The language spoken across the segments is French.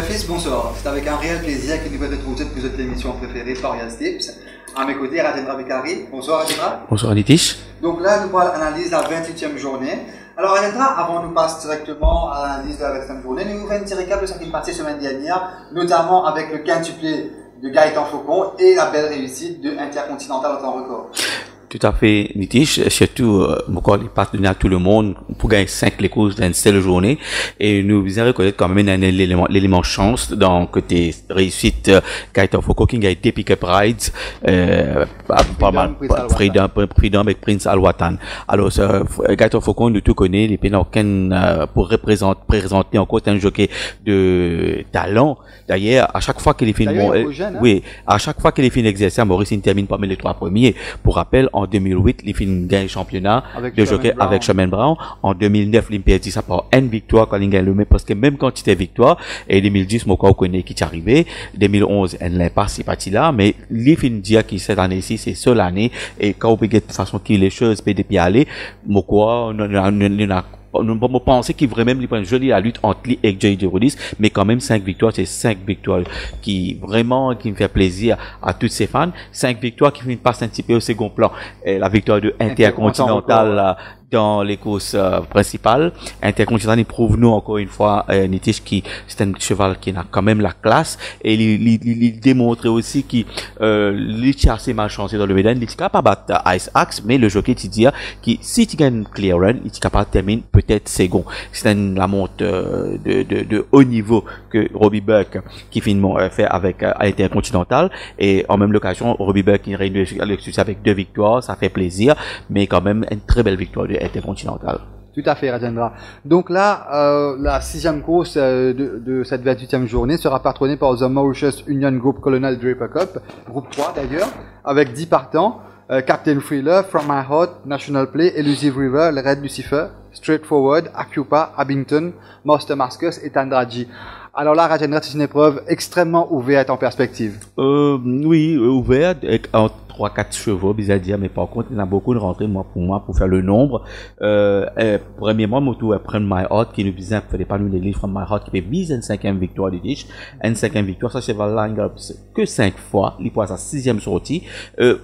Fils, bonsoir. C'est avec un réel plaisir qu'il nous peut être retrouvé pour cette émission préférée, Florian Tips. À mes côtés, Rajendra Bekari. Bonsoir Rajendra. Bonsoir Nitish. Donc là, nous allons analyser la 28e journée. Alors Rajendra, avant de nous passer directement à l'analyse de la 28e journée, nous faisons un petit récap de ce qui est passé la semaine dernière, notamment avec le quintuplé de Gaëtan Faucon et la belle réussite de Intercontinental en temps record. Tout à fait, Nitish. Surtout, encore les partenaires, tout le monde, pour gagner 5 les courses dans une seule journée. Et nous faisons reconnaître quand même l'élément chance dans côté réussite, Gaëtan Faucon, qui gagne des pick-up rides, pas mal, Freedom avec Prince Alwatan. Alors, Gaëtan Faucon, nous tout connaît, les pénarquins, pour présenter encore un jockey de talent. D'ailleurs, à chaque fois qu'il est fini, oui, à chaque fois qu'il est fini l'exercice, Maurice, il termine parmi les 3 premiers. Pour rappel, en 2008, il finit gagne championnat de jockey avec Sherman Brown. En 2009, il perd ça par une victoire quand il gagne le même, parce que même quand il était victoire, et 2010, mon corps connaît qui est arrivé. 2011, elle n'est pas si parti là, mais il finit dire que cette année-ci, c'est seule année, et quand on peut de façon qu'il les choses peut depuis aller, mon corps, on pensait qu'il vraiment une jolie la lutte entre lui et J.J. Rodis, mais quand même 5 victoires, c'est 5 victoires qui vraiment qui me fait plaisir à tous ses fans. 5 victoires qui passent un petit peu au second plan. Et la victoire de Intercontinental dans les courses principales. Intercontinental, il prouve nous encore une fois, Nitish, qui c'est un cheval qui a quand même la classe, et il démontre aussi qu'il est assez malchanceux dans le médaille. Il est capable de battre Ice Axe, mais le jockey te dit que si tu gagnes clear run, il est capable de terminer peut-être second. C'est la monte de haut niveau que Robbie Buck qui finalement fait avec Intercontinental, et en même l'occasion Robbie Buck qui réunit le succès avec 2 victoires, ça fait plaisir, mais quand même une très belle victoire de Intercontinental. Tout à fait, Rajendra. Donc là, la 6e course de cette 28e journée sera patronnée par The Mauritius Union Group Colonel Draper Cup, groupe 3 d'ailleurs, avec 10 partants. Captain Thriller, From My Heart, National Play, Elusive River, le Red Lucifer, Straightforward, Acupa, Abington, Master Mascus et Tandraji. Alors là, Rajendra, c'est une épreuve extrêmement ouverte en perspective. Oui, ouverte, en 3-4 chevaux, bizarre dire, mais par contre, il y en a beaucoup de rentrées, pour moi, pour faire le nombre. Premièrement, Moto From My Heart, qui nous disait, il fallait pas nous négliger From My Heart, qui fait vise une 5e victoire de Dish. Une 5e victoire, ça, cheval-là, il a que 5 fois, il passe sa 6e sortie.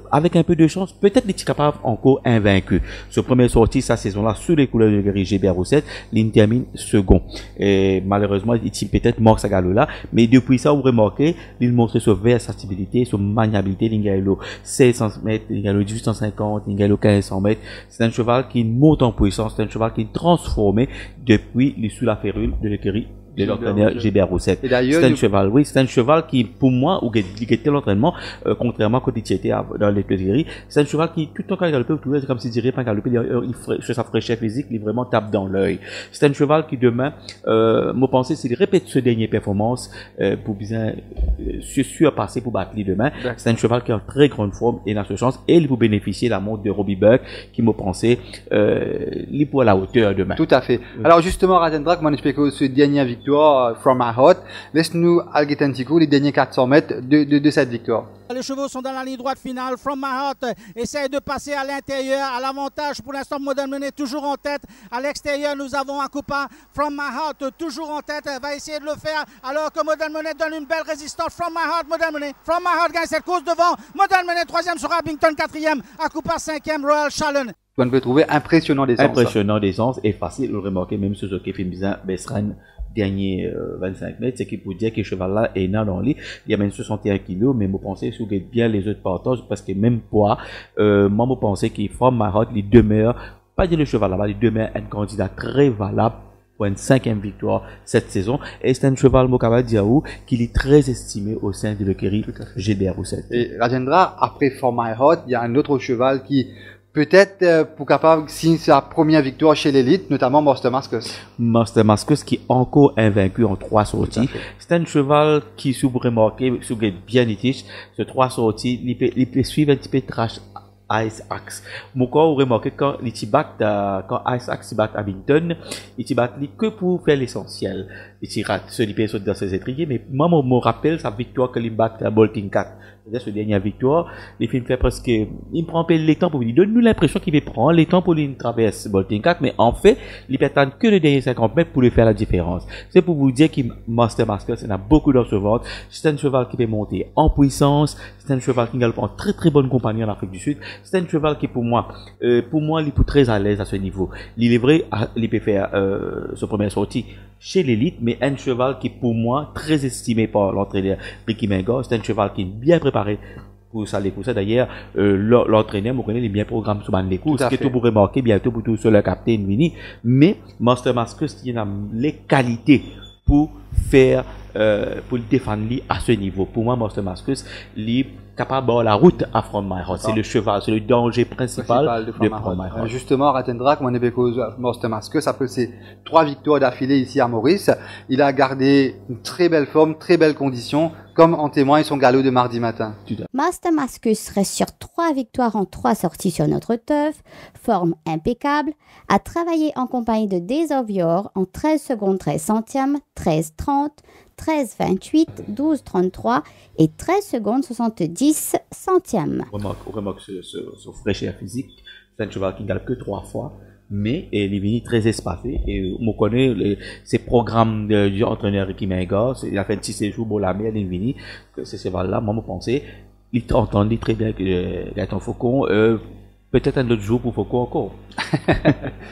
Avec un peu de chance, peut-être il est capable encore invaincu. Ce premier sortie, sa saison-là, sous les couleurs de Gary GBR7, il termine second. Et malheureusement, il est peut-être mort sa galop-là, mais depuis ça, vous remarquez, il montre sa versatilité, sa maniabilité, l'ingalo 1600 mètres, l'ingalo 1850, l'ingalo 1500 mètres. C'est un cheval qui monte en puissance, c'est un cheval qui est transformé depuis les sous la férule de l'écurie de l'entraîneur GBR7. C'est un cheval, oui, c'est un cheval qui, pour moi, ou qui était l'entraînement, contrairement quand il était dans les pédigrés, c'est un cheval qui, tout le temps quand il galopait, c'est comme s'il dirait pas galoper, sur sa fraîcheur physique, il vraiment tape dans l'œil. C'est un cheval qui demain, moi pensais, s'il répète ce dernier performance, pour bien, surpasser pour battre les demain. C'est un cheval qui a une très grande forme et dans ce sens, et il peut bénéficier de la montre de Robbie Buck, qui m'a pensé, il pour la hauteur demain. Tout à fait. Alors justement, Rajendra, comment expliquer ce dernier victoire From My Heart, laisse-nous Algetantico les derniers 400 mètres de cette victoire. Les chevaux sont dans la ligne droite finale. From My Heart essaye de passer à l'intérieur. À l'avantage, pour l'instant, Modern Money toujours en tête. À l'extérieur, nous avons Acupa. From My Heart toujours en tête. Elle va essayer de le faire alors que Modern Money donne une belle résistance. From My Heart, Modern Money. From My Heart gagne cette course devant. Modern Money 3e sur Abington 4e. Acupa 5e, Royal Challenge. On peut trouver impressionnant d'essence. Impressionnant d'essence et facile de le remarquer, même sur ce qui fait bizarre, Besran, dernier 25 mètres, c'est qu'il peut dire que ce cheval-là est dans le lit. Il y a même 61 kilos, mais moi pensais sur bien les autres partages, parce que même poids, moi pensais qu'il From My Heart, il demeure, pas dire le cheval là-bas, il demeure un candidat très valable pour une 5e victoire cette saison. Et c'est un cheval, Mokaba Diaou, qui est très estimé au sein de l'écurie GBR7. Et Rajendra, après From My Heart, il y a un autre cheval qui peut-être pour capable signer sa première victoire chez l'élite, notamment Master Mascus. Master Mascus qui est encore invaincu en 3 sorties. C'est un cheval qui, si vous remarquez, si vous êtes bien Nitish, ce 3 sorties, il peut suivre un petit peu trash Ice Axe. Mon corps, vous remarquez quand Ice Axe bat Abington, il bat que pour faire l'essentiel. Il rate ce qui dans ses étriers, mais moi, me rappelle sa victoire que il bat à Bolting 4. c'est-à-dire cette dernière victoire, les films fait presque, il prend un peu les temps pour lui donne-nous l'impression qu'il va prendre les temps pour lui traverser Bolting 4, mais en fait, il peut attendre que le dernier 50 mètres pour lui faire la différence. C'est pour vous dire qu'il Master Mascus, il a beaucoup dans ce ventre. C'est un cheval qui peut monter en puissance. C'est un cheval qui galope en très très bonne compagnie en Afrique du Sud. C'est un cheval qui pour moi, il est très à l'aise à ce niveau. Il est vrai, il peut faire sa première sortie chez l'élite, mais un cheval qui pour moi très estimé par l'entraîneur Ricky Menga. C'est un cheval qui est bien préparé pour ça, les courses. D'ailleurs, l'entraîneur, vous connaissez, il est bien programmé sur les courses. Ce que vous remarquez bientôt pour tout sur le capitaine Mini. Mais Master Mascus, il a les qualités pour faire, pour le défendre à ce niveau. Pour moi, Master Mascus, il est capable de la route à From My Heart. C'est le cheval, c'est le danger principal de From My Heart. Justement, Ratendra, comme on avait cause Master Mascus, après ses 3 victoires d'affilée ici à Maurice, il a gardé une très belle forme, très belle condition, comme en témoigne son galop de mardi matin. Master Mascus reste sur 3 victoires en 3 sorties sur notre turf, forme impeccable, a travaillé en compagnie de Days of Yore en 13 secondes 13 centièmes, 13,30, 13,28, 12,33 et 13 secondes 70 centièmes. Remarque ce fraîcheur physique, c'est un cheval qui ne galope que 3 fois. Mais il est venu très espacé et on connaît ces programmes du entraîneur Ricky Menga, il a fait un petit séjour pour la mer, il est venu, c'est ce cheval-là, moi je pensais, il entendait très bien que Gaëtan Faucon, peut-être un autre jour pour Faucon encore.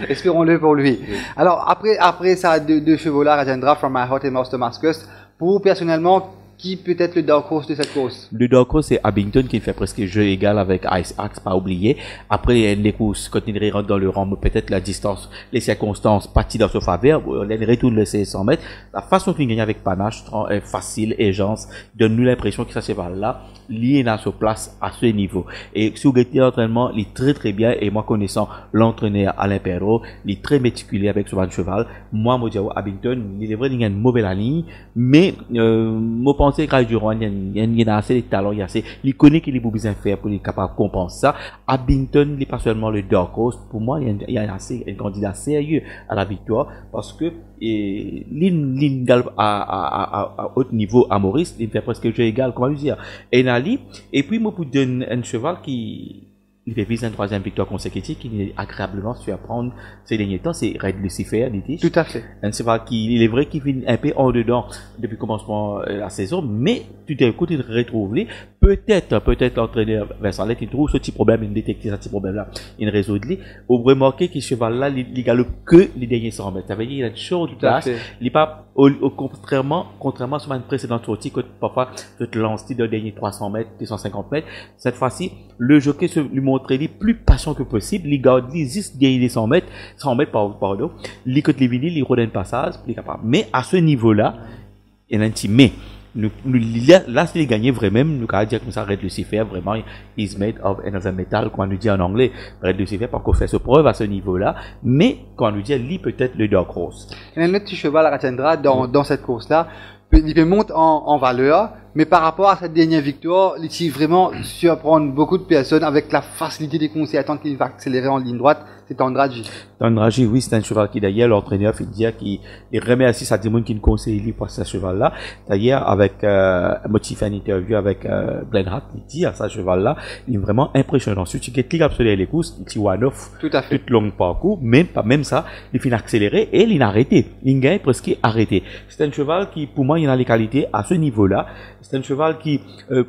Espérons-le pour lui. Alors après ça, deux chevaux-là, Rajendra, From My Heart et Master Mascus, pour vous personnellement, qui peut être le dark horse de cette course? Le dark horse, c'est Abington qui fait presque jeu égal avec Ice Axe, pas oublié. Après, il y a les courses, quand il rentre dans le rang, peut-être la distance, les circonstances partent dans ce faveur, on retourne le 100 mètres. La façon qu'il gagne avec panache, facile, aisance, donne-nous l'impression que ça se va là, lié dans sa place à ce niveau. Et si vous regardez l'entraînement, il est très très bien, et moi connaissant l'entraîneur Alain Perrault, il est très méticulé avec ce cheval. Moi, je dis Abington, il est vrai, il a une mauvaise ligne, mais, je pense que Durand, il a assez de talent, il connaît qu'il est pour bien faire pour être capable de compenser ça. Abington, il n'est pas seulement le dark horse. Pour moi, il y a un candidat sérieux à la victoire parce que il galope à haut niveau à Maurice, il fait presque jeu égal, comment dire. Et puis, moi, pour donner un cheval qui il fait viser une 3e victoire consécutive qui est agréablement surprendre ces derniers temps, c'est Red Lucifer, dit-il. Tout à fait. Un cheval il est vrai qu'il vient un peu en dedans depuis le commencement de la saison, mais tout d'un coup, il retrouve les. Peut-être l'entraîneur Vincent Lett, il trouve ce petit problème, il détecte ce petit problème-là, il résout les. Vous remarquez que ce cheval-là, il galope que les derniers 100 mètres. Ça veut dire qu'il a une chose de place. Il n'est pas, contrairement à une précédente sortie, que parfois, tu te lances dans les derniers 300 mètres, 250 mètres. Cette fois-ci, le jockey lui montre les plus patient que possible. Il garde juste derrière les 100 mètres, pardon. Il écoute les vinyles, il redonne passage, il est capable. Mais à ce niveau-là, il y a un petit mais. Là, s'il gagnait vraiment, nous allons dire comme ça, Red Lucifer, vraiment, is made of another metal, comme on nous dit en anglais. Red Lucifer, pas qu'on fait ce preuve à ce niveau-là, mais quand on nous dit, lui, peut-être le dark horse. Il y a un autre petit cheval à Ratendra dans cette course-là. Il monte en valeur, mais par rapport à cette dernière victoire, il s'est vraiment surprendre beaucoup de personnes avec la facilité des conseils attendre qu'il va accélérer en ligne droite. C'est Tandraji. Tandraji, oui, c'est un cheval qui d'ailleurs, l'entraîneur fait dire qu'il remercie sa démon qui nous conseille lui pour ce cheval-là. D'ailleurs, avec motif un interview avec Glenn Hart, il dit à ce cheval-là, il est vraiment impressionnant. Ensuite, tu cliques absolument les courses, il one off, tout à fait, tout long parcours, même ça, il finit accéléré et il a arrêté. Il gagne presque arrêté. C'est un cheval qui, pour moi, il a les qualités à ce niveau-là. C'est un cheval qui,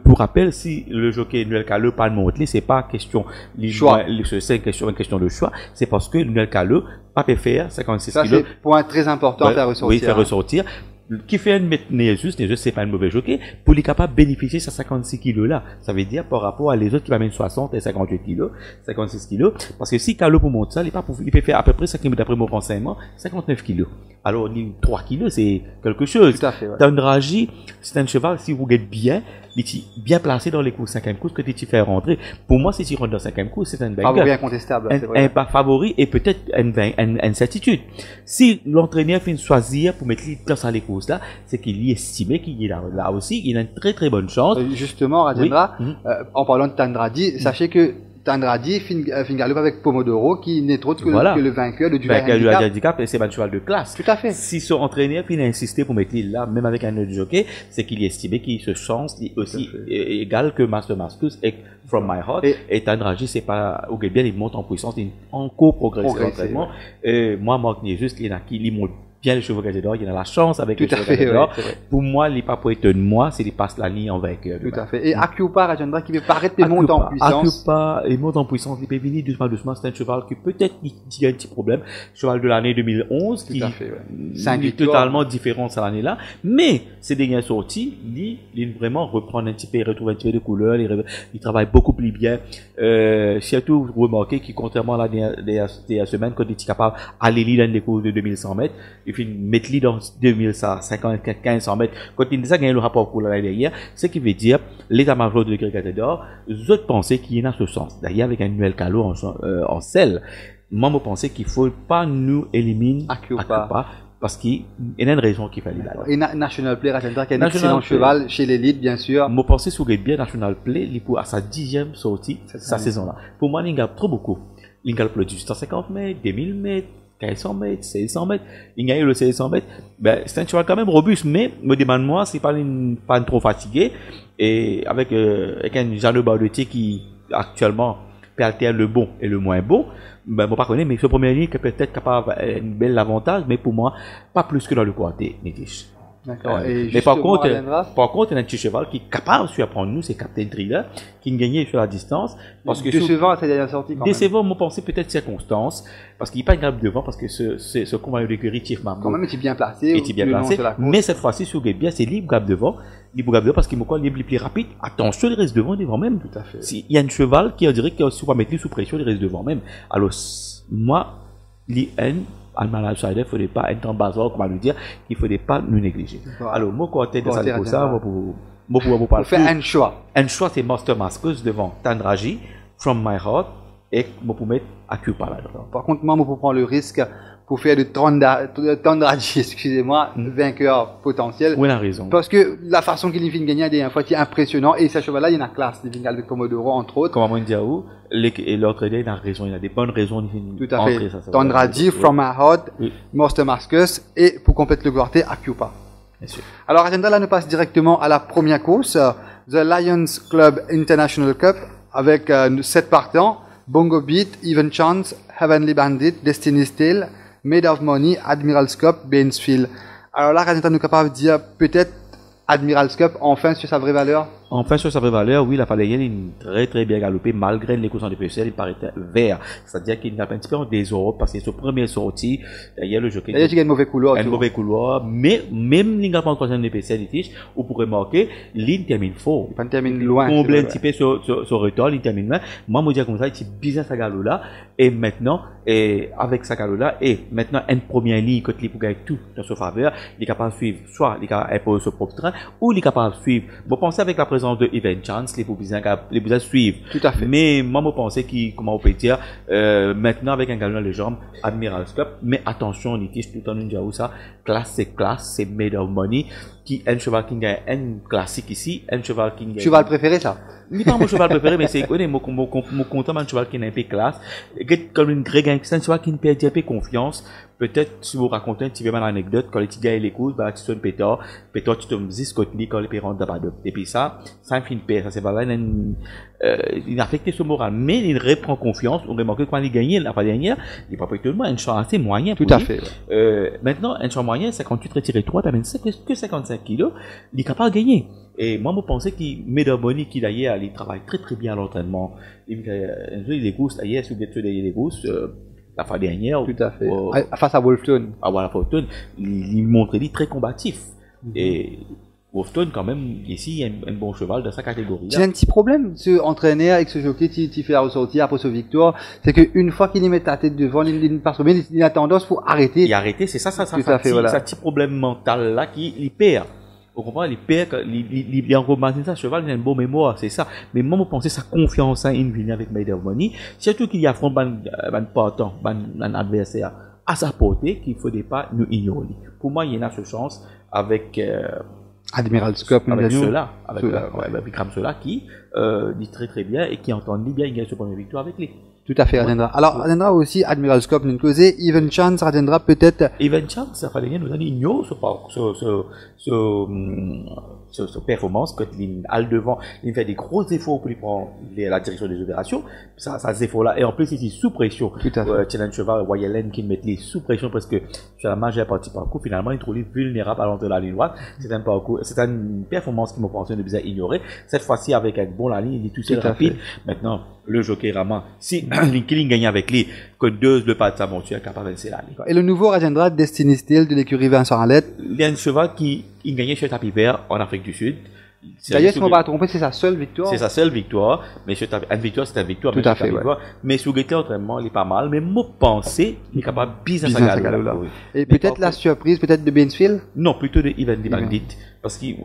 pour rappel, si le jockey Noël Caleux pas de monter, c'est pas question choix. C'est une question de choix. C'est parce que Noël Caleux pas peut faire 56 kilos. Ça, c'est point très important à faire ressortir. Oui, faire ressortir. Qui fait une Nésus, c'est pas un mauvais jockey, pour les capables de bénéficier de ces 56 kilos là. Ça veut dire par rapport à les autres qui amènent 60 et 58 kilos, 56 kilos. Parce que si Caleux pour monter ça, il peut faire à peu près, d'après mon renseignement, 59 kilos. Alors, 3 kilos, c'est quelque chose. Tout à fait, ouais. Tandraji, c'est un cheval, si vous êtes bien, il est bien placé dans les courses 5e course que tu fais rentrer. Pour moi, si tu rentres dans 5e course, c'est un banger. Favori incontestable. Un favori et peut-être une certitude. Si l'entraîneur fait choisir pour mettre les dans les courses là, c'est qu'il y estimé qu'il est là aussi. Il a une très très bonne chance. Justement, Rajendra, en parlant de Tandraji, sachez que Tandradi Fingaloup avec Pomodoro qui n'est autre que, Voilà. que le vainqueur de Ben, Duval du Handicap. handicap, et c'est un cheval de classe. Tout à fait. Si son entraîneur puis il a insisté pour mettre l'île là, même avec un autre jockey, c'est qu'il estimait qu'il se chance aussi égal que Master Mascus et From My Heart. Et Tandradi, c'est pas, ou bien il monte en puissance, il est en co-progression d'entraînement. Moi, Marc juste, il y en a qui, il monte bien les chevaux Gazador, il a la chance avec les chevaux Gazador. Pour moi, il n'est pas pour être de moi, c'est qu'il passe la ligne en vainqueur. Tout à fait. Et Akupa, Rajendra, qui veut paraître des montes en puissance. Akupa, il monte en puissance, il peut venir doucement, c'est un cheval qui peut-être il a un petit problème. Cheval de l'année 2011, qui est totalement différent cette année-là. Mais, ces dernières sorties, il vraiment reprend un petit peu, il retrouve un petit peu de couleur, il travaille beaucoup plus bien. Surtout, vous remarquez qu'il, contrairement à la semaine, quand il est capable d'aller dans les courses de 2100 mètres, il fait mettre lui dans 2150, 1500 mètres. Quand il a gagné le rapport pour l'année derrière, ce qui veut dire, l'état-major de Greg Gazador, les autres pensaient qu'il y en a ce sens. D'ailleurs, avec un Noël Calo en selle, moi, je pensais qu'il ne faut pas nous éliminer Akupa. Parce qu'il y a une raison qu'il fallait là. Et National Play, Rajendra, qui est un excellent cheval chez l'élite, bien sûr. Je pensais sur bien National Play, à sa 10e sortie, cette saison-là. Pour moi, il gagne trop beaucoup. Il gagne plus de 150 mètres, 2000 mètres, 1500 mètres, 1600 mètres. Il gagne le 1600 mètres. Ben, c'est un cheval quand même robuste, mais, me demande-moi, c'est pas une trop fatigué. Et avec un Jean de Baudeté qui, actuellement, peut alterner le bon et le moins bon. Ben, moi, pas connaître, mais ce premier ligne qui peut être capable un bel avantage, mais pour moi, pas plus que dans le côté, Nitish. D'accord. Mais par contre, il y a un petit cheval qui est capable de surprendre nous, c'est Captain Thriller, qui a gagné sur la distance. Parce que décevant à sa dernière sortie, quand même. Décevant, moi, pensais peut-être circonstance, parce qu'il n'est pas grave devant, parce que ce compagnon d'écurie, Chief Mambo. Quand même, il est bien placé. Mais cette fois-ci, sur bien, c'est libre grave devant. Libre grave devant, parce qu'il est plus rapide. Attention, il reste devant même. Tout à fait. Il y a un cheval qui, on dirait qu'il va mettre lui sous pression, il reste devant même. Alors, moi, l'IN, Alman Outsider, il ne faudrait pas être en bazar, comment le dire, il ne faudrait pas nous négliger. Voilà. Alors, moi, quand on est dans ça, pour parler. Faire un choix. Un choix, c'est Master Mascus devant Tandradi, From My Heart, et pour mettre Akupa là-dedans. Par contre, moi, pour prendre le risque, pour faire de Tandradi, excusez-moi, vainqueur potentiel. Oui, il a raison. Parce que la façon qu'il vient de gagner la dernière fois, c'est impressionnant. Et ce cheval-là, il y a une classe. Il vient avec Pomodoro, entre autres. Comme Amon Diaou, et l'autre idée, il a raison. Il a des bonnes raisons. Tout à fait. Tandradi, From My Heart, Master Mascus, et pour compléter le quartet, Akupa. Bien sûr. Alors, Agenda, là, nous passe directement à la première course, The Lions Club International Cup, avec 7 partants, Bongo Beat, Even Chance, Heavenly Bandit, Destiny's Tale, Made of Money, Admiral's Cup, Bainesfield. Alors là, Agenda, nous capable de dire peut-être Admiral's Cup, enfin sur sa vraie valeur. Enfin, sur sa vraie valeur, oui, la Faléenne est très très bien galopée, malgré les courses de PCL, il paraît vert. C'est-à-dire qu'il n'a pas un petit peu en désordre, parce que c'est sa première sortie, il y a le jockey. D'ailleurs, il y a un mauvais couloir. Un mauvais couloir, mais même il n'a pas en troisième de PCL, on pourrait marquer, l'île termine fort. Il termine loin. Combler un petit peu sur retour, il termine loin. Moi, je me dis comme ça, il est bizarre sa galop-là, et maintenant, avec sa galop-là, et maintenant, une première ligne, quand il peut gagner tout dans sa faveur, il est capable de suivre, soit il est capable d'imposer son propre train, ou il est capable de suivre. Bon, pensez avec la présence de Even Chance, les besoins suivre. Tout à fait. Mais moi, je pensais comment on peut dire, maintenant avec un galon dans les jambes, Admiral's Cup, mais attention, on dit tout le temps, nous ça, classe, c'est Made of Money, qui est un cheval qui gagne un classique ici, un cheval qui gagne. Cheval préféré, ça? Ni pas mon cheval préféré, mais c'est, mon content, un cheval qui est un peu classe, comme une vraie gagne, c'est un cheval qui ne perd un peu confiance. Peut-être, si vous racontez un petit peu mal l'anecdote, quand les petits gars les courses, bah, tu sonnes pétard, tu te dis quand les parents d'abord. Et puis ça me fait une paix, ça c'est pas là, il a affecté son moral, mais il reprend confiance, on remarque que quand il gagne la fois dernière, il n'a pas tout le monde, un champ assez moyen. Tout à fait. Maintenant, un champ moyen, 58 retiré 3, t'amènes que 55 kilos, il est capable de gagner. Et moi, je pensais qu'il met de Bonnie, qui d'ailleurs, il travaille très très bien à l'entraînement. Il les courses, d'ailleurs, si vous êtes les courses, la fois dernière. Tout à fait. Face à Wolfton. Ah, voilà, Wolfton, il montrait lui très combatif. Et Wolfton, quand même, ici, il y a un bon cheval de sa catégorie. J'ai un petit problème, ce entraîneur avec ce jockey qui fait la ressortie après ce victoire, c'est qu'une fois qu'il y met la tête devant, il a tendance pour arrêter. Il a arrêté, c'est ça, petit problème mental là qui perd. Vous comprenez, il perd, il a remarqué ça, cheval, il a une bonne mémoire, c'est ça. Mais moi, je pense sa confiance en une avec Made of Money, surtout qu'il y a un partant, un adversaire à sa portée, qu'il ne faudrait pas nous ignorer. Pour moi, il y en a ce chance avec Admiral's Cup, avec nous. ceux-là, avec Vikram Sola qui dit très très bien et qui entend bien, il gagne sa première victoire avec lui. Tout à fait, Rajendra. Alors, Rajendra aussi, Admiral's Cup, nous causé, Even Chance, Rajendra, peut-être. Even Chance, ça fallait nous donner ignore ce performance, quand il a le devant, il fait des gros efforts pour lui prendre la direction des opérations, ça ces efforts-là, et en plus, il est sous pression. Tout à fait. Challenge Cheval, Wayalen qui met les sous pression parce que sur la majeure partie parcours, finalement, il trouve vulnérable à l'entrée de la ligne droite. C'est un parcours, c'est une performance qui me pensé de bien ignorer. Cette fois-ci, avec un bon la ligne, il est tout seul rapide. Maintenant, le jockey Rama, si Killing gagne avec lui, que deux le pas de sa monture, capable de venir la ligne. Et le nouveau Rajendra, Destiny Steel de l'écurie Vincent Arlette. Il y a un cheval qui gagnait chez Tapis Vert en Afrique du Sud. D'ailleurs, si on ne va pas tromper, c'est sa seule victoire. C'est sa seule victoire, mais une victoire, c'est une victoire. Tout à fait, ouais. Mais sous Gaëtan, entraînement, il est pas mal, mais moi, penser, il est capable de bien sa galop. Et peut-être la surprise, peut-être de Bainsfield? Non, plutôt de Ivan Di Bandit, parce qu'il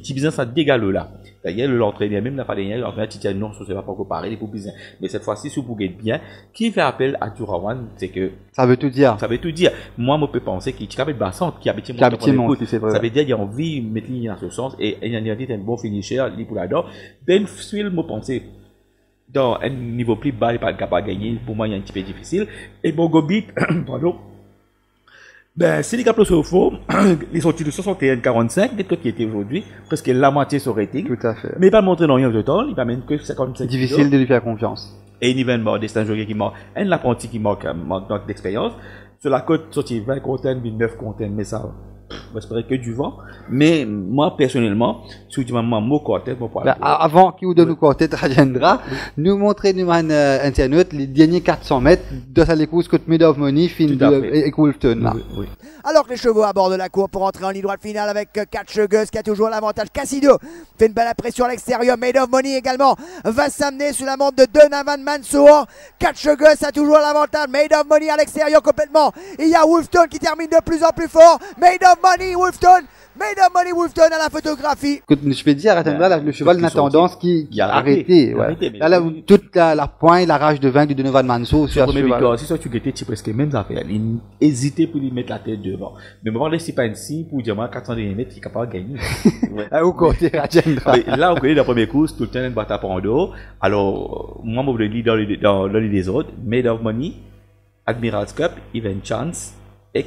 business à des galops là. D'ailleurs, l'entraîneur, même la fois dernière, l'entraîneur Titian non, ça va pas comparer, pour business. Mais cette fois-ci, si vous gagnez bien, qui fait appel à Durawan, c'est que. Ça veut tout dire. Ça veut tout dire. Moi, je peux penser qu'il y a Bassante, qui habite mon c'est vrai. Ça veut dire qu'il a envie de mettre l'île dans ce sens, et il a dit un bon finisher, il pour là-dedans. Bainsfield, je pense, dans un niveau plus bas, il n'est pas capable de gagner. Pour moi, il est un petit peu difficile. Et Bongobit, pardon. Ben, si les gars au fond, ils sont de 61-45, peut-être qui était aujourd'hui, presque la moitié sur rating. Tout à fait. Mais il va montrer dans rien de temps, il va même que 55. Difficile de lui faire confiance. Et Niven Bordé, c'est un joueur qui manque, un apprenti qui manque d'expérience. Sur la côte, sorti 20 content, 9 content, mais ça, j'espérais que du vent. Mais moi, personnellement, si tu m'as mon quartet, mon point. Avant qu'il vous donne le quartet Rajendra, nous montrer nous internaute les derniers 400 mètres de sa course contre Made of Money, fin de Wolfton. Oui. Alors que les chevaux abordent la cour pour entrer en ligne droite finale avec Catch Gus qui a toujours l'avantage. Cassido fait une belle impression à l'extérieur. Made of Money également va s'amener sous la montre de Donovan Mansour. Catch Gus a toujours l'avantage. Made of Money à l'extérieur complètement. Il y a Wolfton qui termine de plus en plus fort. Made of Money, Wolfton. Made of Money, Wolfton à la photographie. Je peux dire, là, le cheval n'a tendance qui a arrêté. Là, toute la pointe, la rage de vaincre de Donovan Mansour sur ce cheval. Si tu guettais, tu presque même affaire. Il hésitait pour lui mettre la tête devant. Mais moi, laissez pas ici pour dire, moi, 400 mètres, il est capable de gagner. Au côté, Rajendra. Là, on connaît la première course, tout le temps, une bataille pour en dos. Alors, moi, je lis dans les autres. Made of Money, Admiral's Cup, Even Chance. Et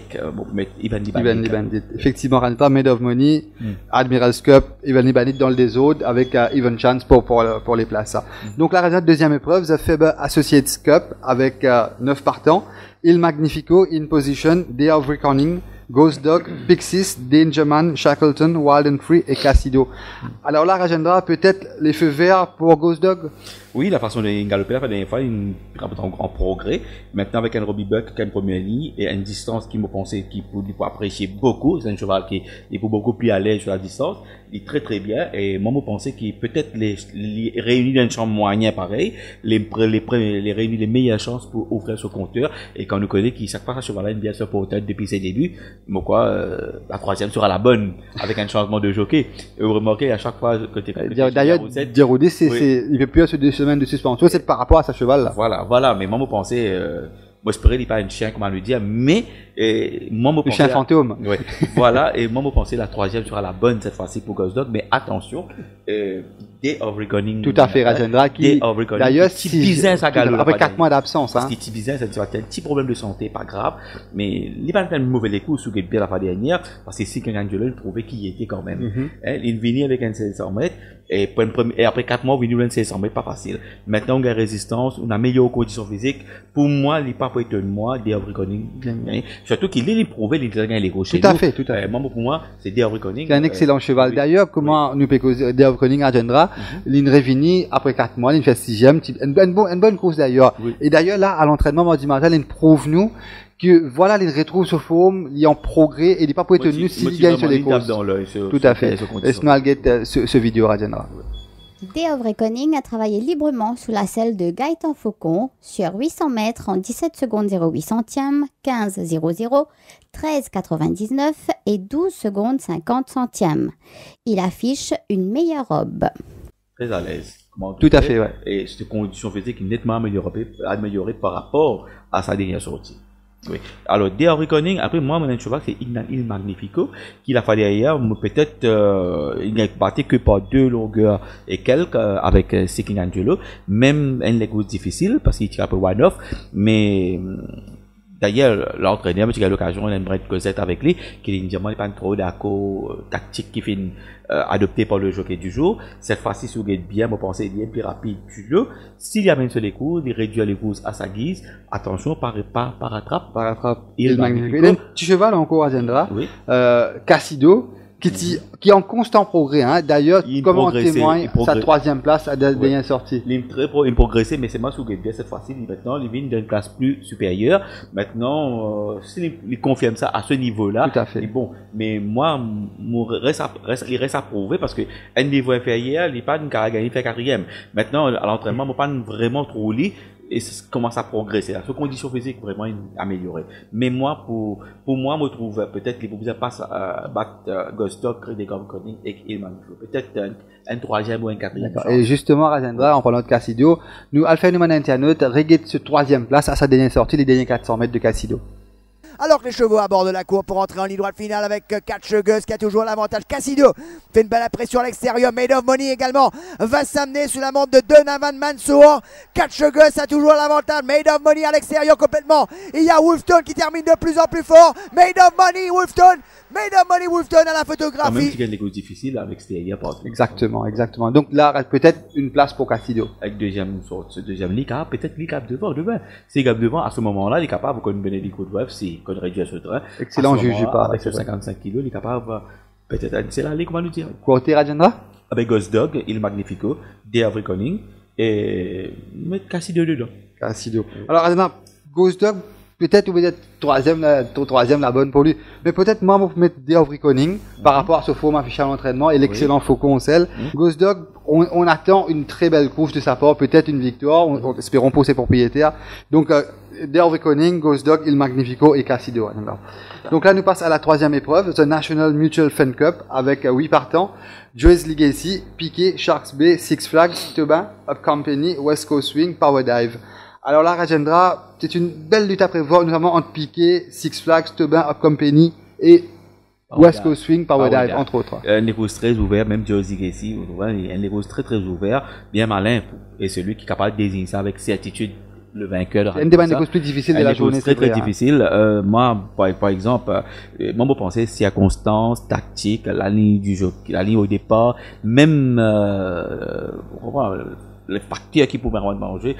Ivan Di Bandit. Effectivement, Rajendra, Made of Money, Admiral's Cup, Ivan Di Bandit dans le désordre avec Even Chance pour les places. Donc la Rajendra, deuxième épreuve, The Faber Associates Cup avec 9 partants. Il Magnifico, In Position, Day of Reckoning, Ghost Dog, Pixis, Dangerman, Shackleton, Wild and Free et Cassido. Alors là, Rajendra, peut-être les feux verts pour Ghost Dog? Oui, la façon de galoper la dernière fois, il rapporte un grand progrès. Maintenant, avec un Robbie Buck qui a une première ligne et une distance qui me pensait qu'il peut apprécier beaucoup. C'est un cheval qui est beaucoup plus à l'aise sur la distance. Il est très très bien. Et moi, je pensais qu'il peut-être les réunir dans une chambre moyenne pareil, les réunir les meilleures chances pour ouvrir ce compteur. Et quand on connaît qu'il chaque fois ce cheval-là bien sûr pour tête depuis ses débuts, mais quoi, la troisième sera la bonne avec un changement de jockey. Et vous remarquez à chaque fois que d'ailleurs, Dirodé, il fait plus à ce 2 semaines de suspension, c'est par rapport à sa cheval là. Voilà, mais moi je pensais, moi j'espérais qu'il pas un chien, comment le dire, mais moi je pensais. Le chien fantôme. Ouais. Voilà, et moi je pensais la troisième sera la bonne cette fois-ci pour Ghost Dog, mais attention, Day of Reckoning. Tout à fait, Rajendra qui. D'ailleurs, après 4 mois d'absence, hein. Petit bizarre, ça un petit problème de santé, pas grave, mais il va faire un mauvais coup sous bien la fois dernière, parce que si quelqu'un de il trouvait qu'il y était quand même. Il venait avec un 700 mètres. Et après 4 mois, on vient 500 mètres, pas facile. Maintenant, on a résistance, on a meilleure condition physique. Pour moi, il n'est pas pour être moi, Day of Reckoning. Surtout qu'il est prouvé, il est les gros chez nous. Tout à fait. Moi, pour moi, c'est Day of Reckoning. C'est un excellent cheval. Oui. D'ailleurs, comment nous peut causer Day of Reckoning à Rajendra, il revenu après 4 mois, il fait 6e, une bonne course d'ailleurs. Oui. Et d'ailleurs, là, à l'entraînement, mardi matin, il prouve nous que voilà, il retrouve ce forme, il est en progrès et il n'est pas pour être tenu s'il gagne sur les courses. Tout à fait. Laisse-nous aller ce vidéo, Rajendra. Day of Reckoning a travaillé librement sous la selle de Gaëtan Faucon sur 800 mètres en 17 secondes 08 centièmes, 15,00, 13,99 et 12 secondes 50 centièmes. Il affiche une meilleure robe. Très à l'aise. Tout à fait, ouais. Et cette condition physique est nettement améliorée par rapport à sa dernière sortie. Oui. Alors, des Reckoning, après, moi, mon cheval, c'est Il Magnifico, qu'il a fallu ailleurs, peut-être, il n'est battu que par 2 longueurs et quelques, avec Seeking Angelo, même un Lego difficile, parce qu'il tire un peu one-off, mais, d'ailleurs, l'entraîneur, tu as l'occasion, on aimerait être Cosette avec lui, qu'il n'est pas trop d'accord, tactique qui fait adopté par le jockey du jour. Cette fois-ci, si vous gagnez bien, vous pensez bien plus rapide du jeu. S'il y a même sur les cours, il réduit les courses à sa guise. Attention, par attrape. Il magnifique. Et un petit cheval encore à Zendra. Oui. Cassido. Qui est en constant progrès, hein. D'ailleurs, comme en témoigne sa 3e place à dernière sortie. Il progressé, mais c'est moi qui bien cette fois-ci. Maintenant, il vient d'une classe plus supérieure. Maintenant, s'il confirme ça à ce niveau-là, tout à fait. Bon. Mais moi, il reste à prouver parce que un niveau inférieur, il n'est pas une carrière, il fait 4e. Maintenant, à l'entraînement, il n'est pas vraiment trop lit. Et ça commence à progresser. La condition physique vraiment améliorée. Mais moi, pour moi, je trouve peut-être qu'il faut pas battre Ghostock, des Conning et Ilman. Peut-être un 3e ou un 4e. Et justement, Razendra, en parlant de Cassido, nous, Alpha Newman Internaute, regrette ce 3e place à sa dernière sortie, les derniers 400 mètres de Cassido. Alors que les chevaux abordent la cour pour entrer en ligne droite finale avec Catch Gus qui a toujours l'avantage. Cassido fait une belle pression à l'extérieur. Made of Money également va s'amener sous la montre de Donovan Mansour. Catch Gus a toujours l'avantage. Made of Money à l'extérieur complètement. Il y a Wolfton qui termine de plus en plus fort. Made of Money, Wolfton. Made of Money, Wolfton à la photographie. Quand même, tu gagnes les courses difficiles avec l'extérieur. Exactement. Donc là, peut-être une place pour Cassido. Avec deuxième ligue, peut-être ligue devant demain. Si il devant, à ce moment-là, il est capable de mener les coups de web, si qu'on réduit ce train. Excellent juge pas. Avec 55 kilos, il est capable, peut-être, c'est la ligue, comment nous dire. Côté Rajendra? Avec Ghost Dog, Il Magnifico, des Reckoning, et mettre Cassido dedans. Cassido. Alors, Rajendra, Ghost Dog, peut-être troisième la bonne pour lui. Mais peut-être moi, vous mettre des Reckoning par rapport à ce format affiché à l'entraînement et l'excellent Faucon Sel. Ghost Dog, on attend une très belle course de sa part, peut-être une victoire, espérons pour ses propriétaires. Donc, Dale Reckoning, Ghost Dog, Il Magnifico et Cassido. Donc là, nous passons à la 3e épreuve, The National Mutual Fun Cup, avec 8 partants. Joyce Legacy, Piquet, Sharks Bay, Six Flags, Tobin, Up Company, West Coast Swing, Power Dive. Alors là, Rajendra, c'est une belle lutte à prévoir, notamment entre Piquet, Six Flags, Tobin, Up Company et West Coast Swing, Power Dive, entre autres. Un négoce très ouvert, même Joyce Legacy, un négoce très ouvert, bien malin, et celui qui est capable de désigner ça avec certitude. Le vainqueur. C'est une des négociations plus difficiles de la journée. Très difficile. Moi, par exemple, moi, je pensais circonstances, tactique, la ligne du jeu, la ligne au départ, même les facteurs qui pouvaient manger,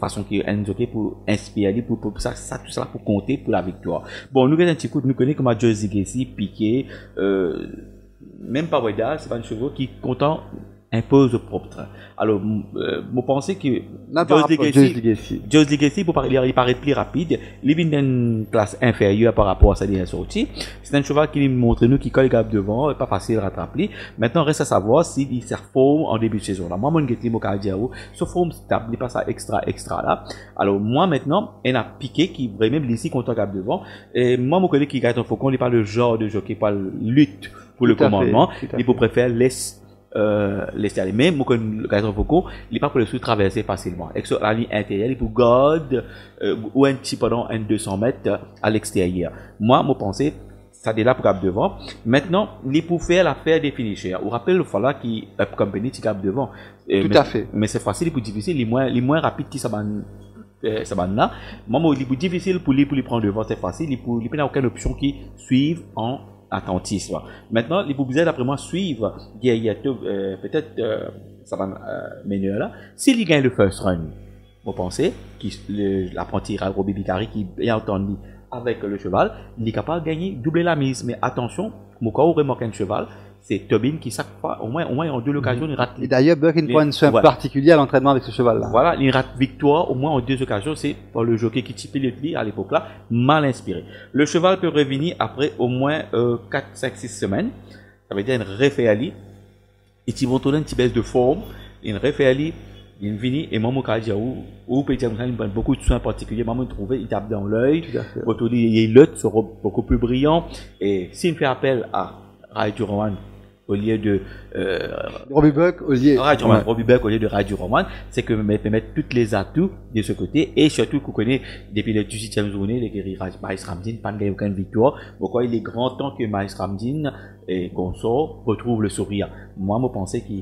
façon qui un jockey pour inspirer, pour ça, tout ça pour compter pour la victoire. Bon, nous un petit coup, nous connaissons comme Joyce Legacy, Piquet, même pas Weda, c'est pas un chevaux qui content impose le propre train. Alors, vous pensez que Joyce Legacy, il paraît plus rapide, il vient d'une classe inférieure par rapport à sa dernière sortie. C'est un cheval qui montre nous qui colle le devant, pas facile à rattraper. Maintenant, reste à savoir s'il se forme en début de saison. Là, moi, mon Getty, mon cardio, se forme stable, il passe à extra là. Alors, moi, maintenant, il a Piqué qui vraiment ici contre le devant. Et moi, mon collègue qui gagne un faucon, il n'est pas le genre de jockey, pas lutte pour le commandement. Il préfère laisser aller. Mais le gardien Foucault, il n'est pas pour le sous-traverser facilement. Et sur la ligne intérieure, il peut garder ou un petit pendant 200 mètres à l'extérieur. Moi, je pensais, ça est là pour cap devant. Maintenant, il peut faire l'affaire des finishers. Vous rappelez le fois qui Up Company qui cap devant. Tout à fait. Mais c'est facile, il est plus difficile, il est moins rapide que ça là. Moi, il est plus difficile pour lui prendre devant, c'est facile. Il n'a aucune option qui suive en attentisme. Maintenant, il faut d'après moi suivre peut-être ça va mener là. S'il gagne le first run, vous pensez l'apprenti Robbie Bicari qui est entendu avec le cheval, il est capable de gagner, doubler la mise. Mais attention, mon cas où remarque un cheval, c'est Tobin qui chaque fois, au moins en 2 occasions, il rate. Et d'ailleurs, Burkin prend un soin particulier à l'entraînement avec ce cheval-là. Voilà, il rate victoire au moins en 2 occasions. C'est par le jockey qui type le à l'époque là, mal inspiré. Le cheval peut revenir après au moins 4, 5, 6 semaines. Ça veut dire une référali. Et ils vont tourner une petite baisse de forme. Une référali, il vient et moi, ou peut-être il prend beaucoup de soins particuliers. Moi, je trouve, il tape dans l'œil. Les luttes seront beaucoup plus brillants. Et s'il fait appel à Ray Duran, au lieu de Robbie Buck au lieu Radio Roman, Robbie Buck au lieu de Radio Roman, c'est que mettre tous les atouts de ce côté et surtout qu'on connaît depuis la 18e journée les guerriers Maïs Ramdin pas gagné aucune victoire. Pourquoi il est grand temps que Maïs Ramdin et consort retrouvent le sourire. Moi, je pensais que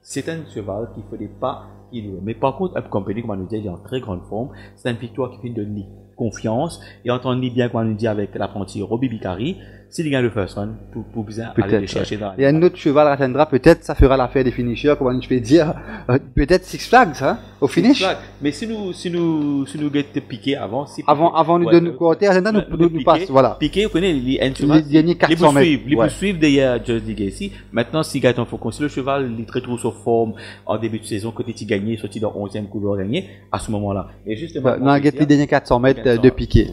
c'est un cheval qu'il ne faudrait pas qu'il mais par contre, Up Company, comme on nous dit, il est en très grande forme. C'est une victoire qui fait de confiance et entendez bien comme on nous dit avec l'apprenti Robbie Bicari. S'il gagne le first run, pour bien aller le chercher dans. Il y a un autre cheval Ratendra, peut-être ça fera l'affaire des finishers, comment je peux dire, peut-être Six Flags, hein, au finish. Mais si nous get piqué avant, avant nous donner côté, Ratendra nous passe, voilà. Piqué, vous connaissez, les derniers 400 mètres. Les poursuivre derrière Just Legacy. Maintenant, si Gaëtan Faucon, si le cheval, il très trop sur forme en début de saison, côté il gagné, sorti dans 11e couloir gagné, à ce moment-là. Et justement. Non, les derniers 400 mètres de piqué.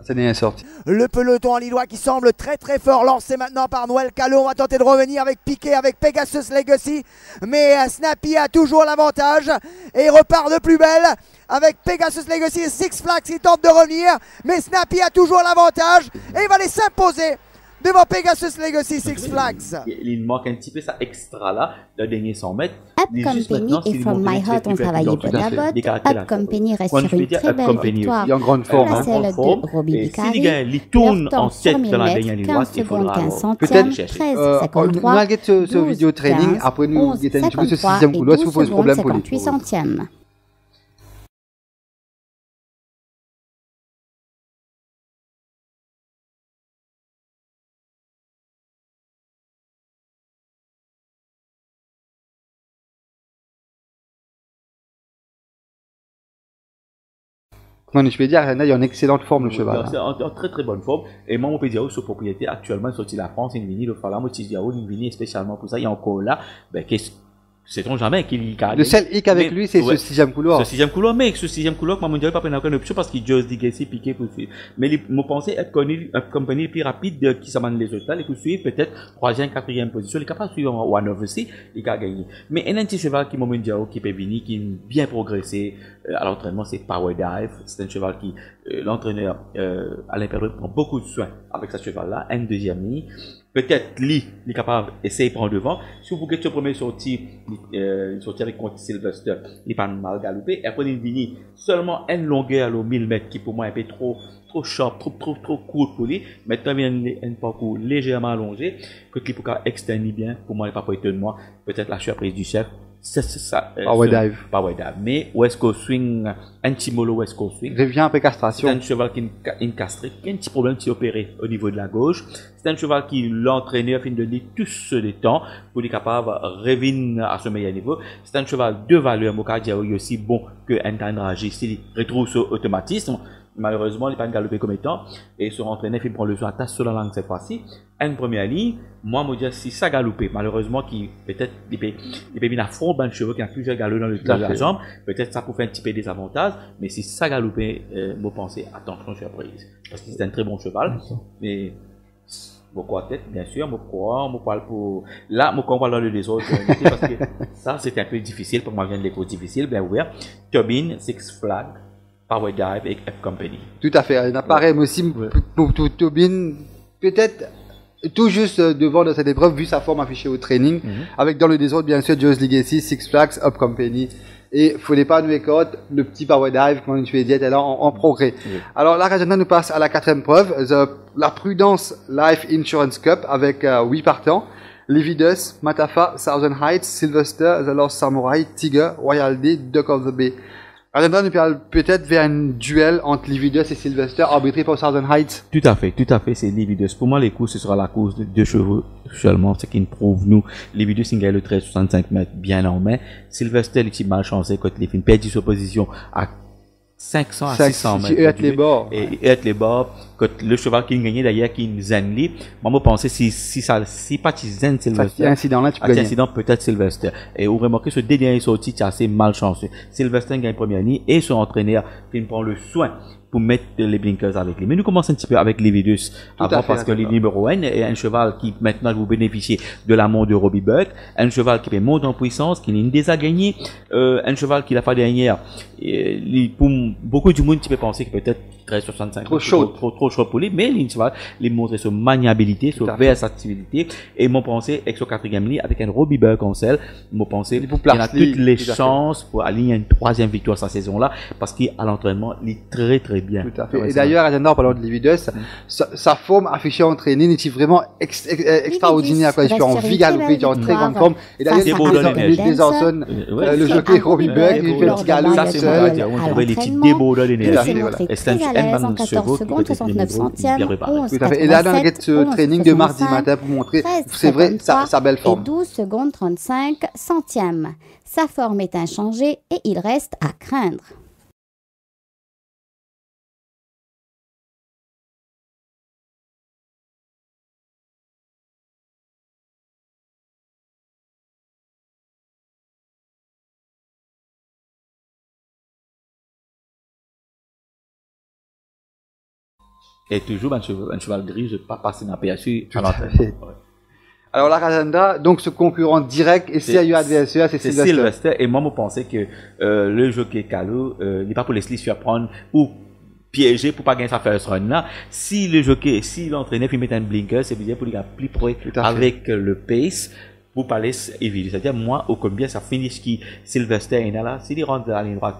Ça n'est sorti. Le peloton en lillois qui semble très très fort, lancé maintenant par Noël Callot. On va tenter de revenir avec Piquet, avec Pegasus Legacy. Mais Snappy a toujours l'avantage et repart de plus belle avec Pegasus Legacy et Six Flags qui tente de revenir. Mais Snappy a toujours l'avantage et il va aller s'imposer devant Pegasus Legacy, Six Flags. Il manque un petit peu ça extra là, le dernier 100 mètres. Up Company et From My Heart ont travaillé bon à botte. Up Company reste sur une très belle victoire. Il est en grande forme. La selle de Robbie Bicari. Il tourne en tête dans la dernière ligne droite. 15 secondes 15 centièmes, peut-être 13,53. Malgré ce vidéo training, après nous, il y a un petit peu ce 6e couloir, ça vous pose problème pour les 58 centièmes. Comment je peux dire, il est en excellente forme le cheval. C'est en très très bonne forme. Et moi, on peut dire, ce propriété actuellement, sorti de la France, une vini, le Fala, une vini spécialement pour ça. Il y a encore là, ben, sait-on jamais qu'il gagne. Le seul hic avec lui, c'est ce 6e couloir. Ce 6e couloir, mais ce 6e couloir, moi, mon dirait pas prendre aucune option parce qu'il Just Legacy piqué pour suivre. Mais mon pensée être compagnie plus rapide qui s'amène les autres là, il peut suivre peut-être 3e, 4e position. Il est capable de suivre en one-off aussi, il a gagné. Mais un petit cheval qui, mon dirait, qui peut venir, qui a bien progressé à l'entraînement, c'est Power Dive. C'est un cheval qui, l'entraîneur, Alain Perrault prend beaucoup de soin avec ce cheval là, une deuxième ligne. Peut-être lui, il est capable d'essayer de prendre devant. Si vous voulez que tu premier sorti avec contre Sylvester, il n'est pas mal galopé. Et après, il vient seulement une longueur à 1000 mètres qui pour moi est un peu trop sharp, trop court pour lui. Maintenant, il y a un parcours légèrement allongé. Que il peut extendre bien. Pour moi, il n'est pas pour étonner moi. Peut-être la surprise du chef. C'est ça. Power Dive. Power Dive. Mais West Coast Swing, un petit mollo West Coast Swing. Revient un peu castration. C'est un cheval qui est castré, qui a un petit problème qui est opéré au niveau de la gauche. C'est un cheval qui l'entraîneur fin de donner tout ce temps pour être capable de revenir à ce meilleur niveau. C'est un cheval de valeur, Mokadia, aussi bon que un Tandragi, s'il retrouve ce automatisme. Malheureusement, il n'est pas galopé comme étant. Et son entraîneur, il prend le jeu à tasse sur la langue cette fois-ci. Une première ligne. Moi, je dis, si ça galopé, malheureusement, qui peut-être, il peut venir à fond, ben, le cheveu qui a plusieurs galops dans la jambe. Peut-être ça peut faire un petit peu des avantages. Mais si ça galopé, vous pensez, attention, surprise. Parce que c'est un très bon cheval. Mais, beaucoup à tête, bien sûr, on parle pour, là, on parle dans le désordre, parce que ça, c'était un peu difficile, pour moi, je viens de l'écho difficile, bien ouvert. Turbine, Six Flags, Power Dive et Up Company. Tout à fait. Un appareil aussi pour Tobin, peut-être tout juste devant dans cette épreuve, vu sa forme affichée au training, avec dans le désordre, bien sûr, Just Legacy, Six Flags, Up Company. Et faudrait pas nous écouter le petit Power Dive, comme tu l'as dit, est là en progrès. Alors là, maintenant, nous passe à la 4e preuve, la Prudence Life Insurance Cup, avec 8 partants. Lividus, Matafa, Thousand Heights, Sylvester, The Lost Samurai, Tiger, Royal D, Duck of the Bay. Maintenant, nous parlons peut-être vers un duel entre Lividus et Sylvester, arbitré par Thousand Heights. Tout à fait, c'est Lividus. Pour moi, les courses, ce sera la course de 2 chevaux seulement, ce qui nous prouve, nous. Lividus, il gagne le 13,65 mètres bien en main. Sylvester, il est malchancé quand il fait une perte de position à 500 à 600 mètres. Et les bords. Et les bords. Quand le cheval qui gagnait d'ailleurs, qui nous zenli, moi, je pensais, si pas tu zen Sylvester. Incident là, tu peux gagner. Incident, peut-être Sylvester. Et vous remarquez, ce dernier sorti, c'est assez malchanceux. Sylvester gagne première ligne et son entraîneur, qui prend le soin pour mettre les blinkers avec lui. Mais nous commençons un petit peu avec Lividus avant parce que le numéro 1 est un cheval qui maintenant vous bénéficiez de l'amour de Robbie Buck, un cheval qui peut monter en puissance, qui n'est déjà gagné, un cheval qui l'a fait dernière. Pour beaucoup du monde qui peut penser que peut-être 13,65. Trop chaud. Trop chaud pour lui, mais il va lui montrer sa maniabilité, sa versatilité. Et mon pensée, avec son quatrième ligne, avec un Robbie Burke en selle, mon pensée, il a toutes les chances pour aligner une troisième victoire cette saison-là, parce qu'à l'entraînement, il est très très bien. Tout à fait. Et d'ailleurs, Agenda, en parlant de Lividus, sa forme affichée en training est vraiment extraordinaire. Je suis en vie galopée, en très grande forme. Et d'ailleurs, le jockey Robbie Burke, il fait le petit galop ça, c'est seul. On trouvait les petits débordeurs d'énergie. Et très à l'aise en 14 secondes, 69 centièmes, 11, tout à fait. Et là, dans ce training de mardi matin pour montrer, c'est vrai, sa belle forme. Et 12 secondes 35 centièmes. Sa forme est inchangée et il reste à craindre. Et toujours un cheval gris, je ne vais pas passer dans PHU à l'entraînement. Alors la Rajanda, donc ce concurrent direct, et s'il y a eu adversaire, c'est Sylvester. Et moi, je pensais que le jockey Calo, il n'est pas pour laisser se faire prendre ou piéger pour pas gagner sa first run là. Si le jockey, si l'entraîneur fait mettre un blinker, c'est bien pour lui gagner plus près avec le pace. Vous parlez évidemment. C'est-à-dire, moi, au combien ça finit qui Sylvester est là, s'il rentre dans la ligne droite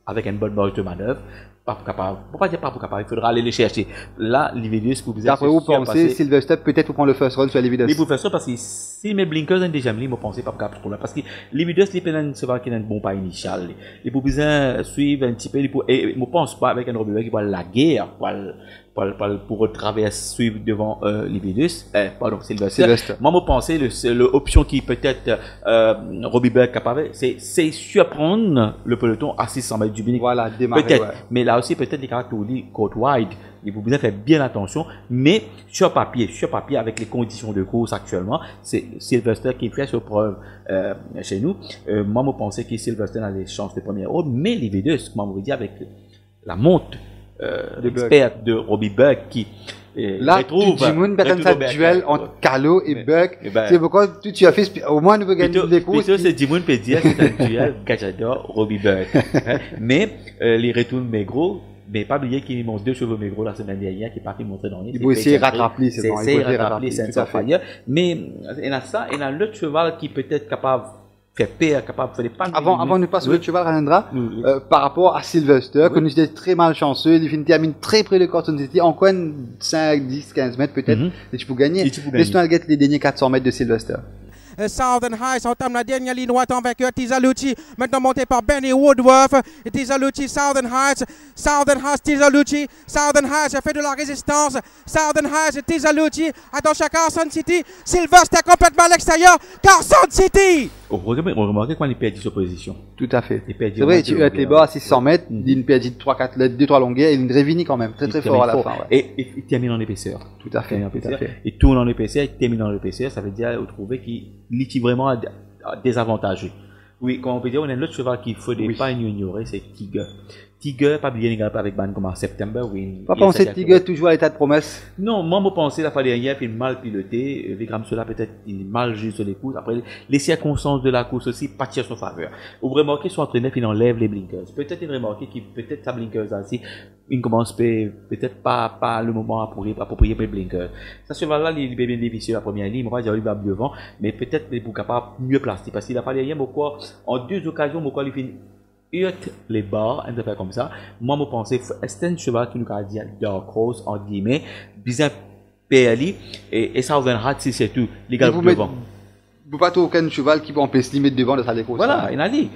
avec une bonne marge de manœuvre, pas pour capable. Pourquoi dire pas pour capable? Il faudra aller les chercher. Là, Lividus, vous d'après vous pensez, Sylvester peut-être pour prendre le first run sur Lividus? Il peut faire ça parce que si mes blinkers ont déjà mis, je pense pas pour capable pour là. Parce que Lividus, il peut savoir qu'il a un bon pas initial. Il peut besoin suivre un petit peu, et je pense pas avec un Robbie Burke qui va la guerre, pour traverser, suivre devant Lividus, pardon, Sylvester. Moi, je pense l'option qui peut-être Robbie Burke capable, c'est surprendre le peloton à 600 mètres du binic. Voilà, démarrer. Peut-être, mais là aussi, peut-être les caractères côte wide, il faut bien faire bien attention, mais sur papier, avec les conditions de course actuellement, c'est Sylvester qui fait sur preuve chez nous. Moi, je pensais que Sylvester a des chances de première ordre, mais Lividus, comme on vous dit, avec la monte experte de Robbie Burke qui là, tu dis ça duel entre Calo et Burke. C'est pourquoi tu as fait au moins nous veut gagner des courses. Plutôt, c'est Jimoun peut dire c'est un duel Gajador Robbie Burke. Mais les retours Maigro, mais pas oublier qu'ils m'ont deux chevaux Maigro la semaine dernière qui est parti montrer dans les. Il faut essayer de rattraper, c'est bon. Il faut rattraper, c'est un failleur. Mais il y a ça, il y a l'autre cheval qui peut être capable fait peur, capable de faire des pannes. Avant de passer au cheval, Ranendra, par rapport à Sylvester, que nous étions très malchanceux, il termine très près de Carson City, en coin 5, 10, 15 mètres peut-être, et tu peux gagner. Laisse-nous aller les derniers 400 mètres de Sylvester. Southern Heights entame la dernière ligne droite en vainqueur. Tizalucci, maintenant monté par Benny Woodworth. Et Tizalucci, Southern Heights, Tizalucci. Southern Heights a fait de la résistance. Southern Heights, Tizalucci. Attention à Carson City. Sylvester complètement à l'extérieur. Carson City! On remarque quand il perd sa position. Tout à fait. C'est vrai, tu as les bas à 600 mètres, il perd 2-3 longueurs, et il révinit quand même, très fort à la fin. Et il termine en épaisseur. Tout à fait. Il tourne en épaisseur, il termine en épaisseur, ça veut dire trouver qu'il est vraiment désavantagé. Oui, comme on peut dire, on a un autre cheval qu'il faut pas ignorer, c'est Tiger. Tiger, pas bien égal avec Ban comme en septembre, oui. Pas penser que Tiger toujours à l'état de promesse? Non, moi, je pensais la fois dernière, puis mal piloté, Vikram cela peut-être, il mal juste sur les courses. Après, les circonstances de la course aussi, pas tirer son faveur. Vous remarquez, son entraîneur, il enlève les blinkers. Peut-être, il remarqué qu'il, peut-être, sa blinkers ainsi, il commence peut-être pas le moment approprié pour les blinkers. Ça, cheval-là, il est bien difficile la première ligne, on va dire, il va devant, mais peut-être, il est capable mieux placer, parce qu'il a pas dernière, pourquoi, en deux occasions, pourquoi il finit les barres, un peu comme ça. Moi, je pensais, c'est un cheval qui nous a dit Dark Horse, en guillemets, bizarre PLI, et Southern Heights, c'est tout, les gars devant. Vous ne pouvez pas aucun cheval qui peut empêcher limite devant de sa décourse. Voilà, il a dit.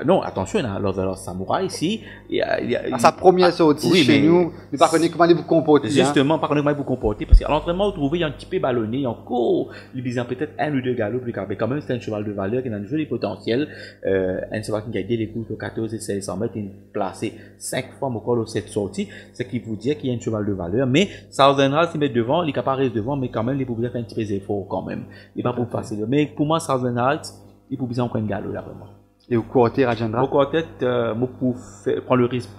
Non, attention, il y a l'ordre samouraï ici. À sa première sortie chez nous, ne pas connaître comment vous comporter. Justement, pas connaître comment vous comporter, parce qu'à l'entraînement, vous trouvez un petit peu ballonné, encore, il disait peut-être un ou deux galops, mais quand même, c'est un cheval de valeur qui a un joli potentiel. Un cheval qui a gagné les courses au 14 et 1600 mètres, il est placé 5 fois au col de cette sortie, ce qui vous dit qu'il y a un cheval de valeur. Mais Southern Heights, il met devant, il est capable de rester devant, mais quand même, il peut faire un petit peu d'effort quand même. Pour facile. Mais pour moi, Southern Heights, il faut bien encore une galop là vraiment. Et au quartier, Rajendra? Au quartier, moi pour prendre le risque,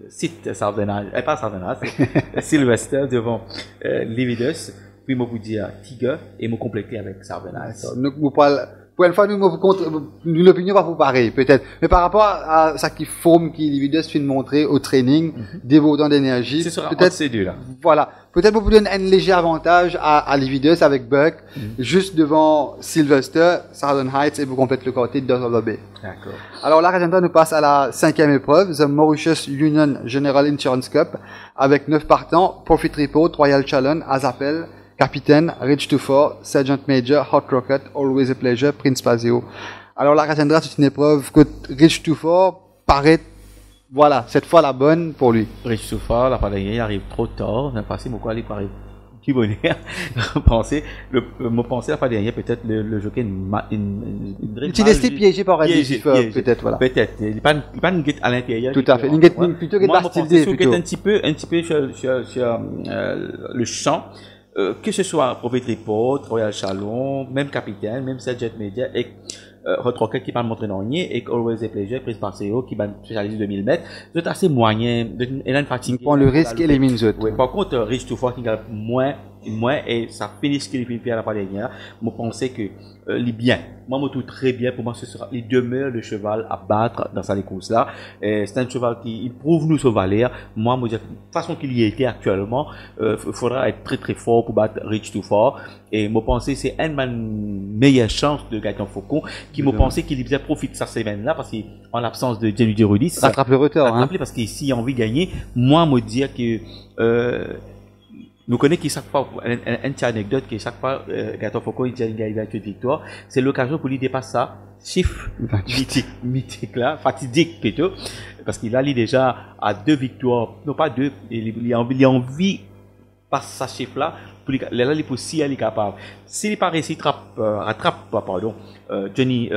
cite Southern Heights, pas Southern Heights, Sylvester devant Lividus, puis moi vous dire Tiger et me compléter avec Southern Heights. Donc, vous parlez pour une fois, nous l'opinion va vous pareil, peut-être. Mais par rapport à ça qui forme, qui Livides fait montrer au training, dévotant d'énergie. Ce sera peut-être entre ces deux-là. Voilà. Peut-être vous pouvez donner un léger avantage à Livides avec Buck, juste devant Sylvester, Southern Heights, et vous complètez le côté de Double Bay. D'accord. Alors là, Rajendra nous passe à la 5e épreuve, The Mauritius Union General Insurance Cup, avec 9 partants, Profit Report, Royal Challenge, Azapel, Capitaine, Reach to Four, Sergeant Major, Hot Rocket, Always a Pleasure, Prince Paseo. Alors là, Rajendra, c'est une épreuve que Reach to Four paraît, voilà, cette fois la bonne pour lui. Rich Soufar, la dernière, il arrive trop tard. On a passé beaucoup à lui parler. Qui bonheur. Me penser la dernière, peut-être le jockey une petit laissé piégé par un peut-être, voilà. Peut-être. Il n'est pas une guette à l'intérieur. Tout à fait. Une guette plutôt que de Bastille. Un petit peu sur le champ. Que ce soit Profit Report, Royal Chalon, même Capitaine, même Sergeant Media et Hot Rocket qui va montrer dans rien et Always a Pleasure, Prince Paseo qui va spécialiser 2000 mètres. C'est assez moyen. Il a une fatigue. Prend le risque et les mines. Oui. Par contre, Rich to Four qui gagne moins et ça finit ce qu'il fait à la dernière. Moi, pensais que les bien. Moi, je trouve très bien. Pour moi, ce sera, il demeure le cheval à battre dans sa course là. C'est un cheval qui, il prouve nous sa valeur. Moi, je dis, de toute façon qu'il y était actuellement, faudra être très très fort pour battre Rich to Four. Et moi, pensais c'est une meilleure chance de Gaëtan Faucon, qui m'a pensé qu'il bien profite de sa semaine là, parce qu'en l'absence de Jenny Rodis, rattrape le retard, hein. Parce que s'il a envie de gagner, moi, me dire que, nous connaissons qui chaque fois, une petite anecdote, que chaque fois, Gaëtan Faucon, il gagne 28 victoires, c'est l'occasion pour lui dépasser ça, chiffre mythique là, fatidique plutôt, parce qu'il a déjà à 2 victoires, non pas 2, il a envie, par sa chiffre là, pour là, il peut si elle est capable. S'il n'est pas réussi, rattrape, pardon, Johnny,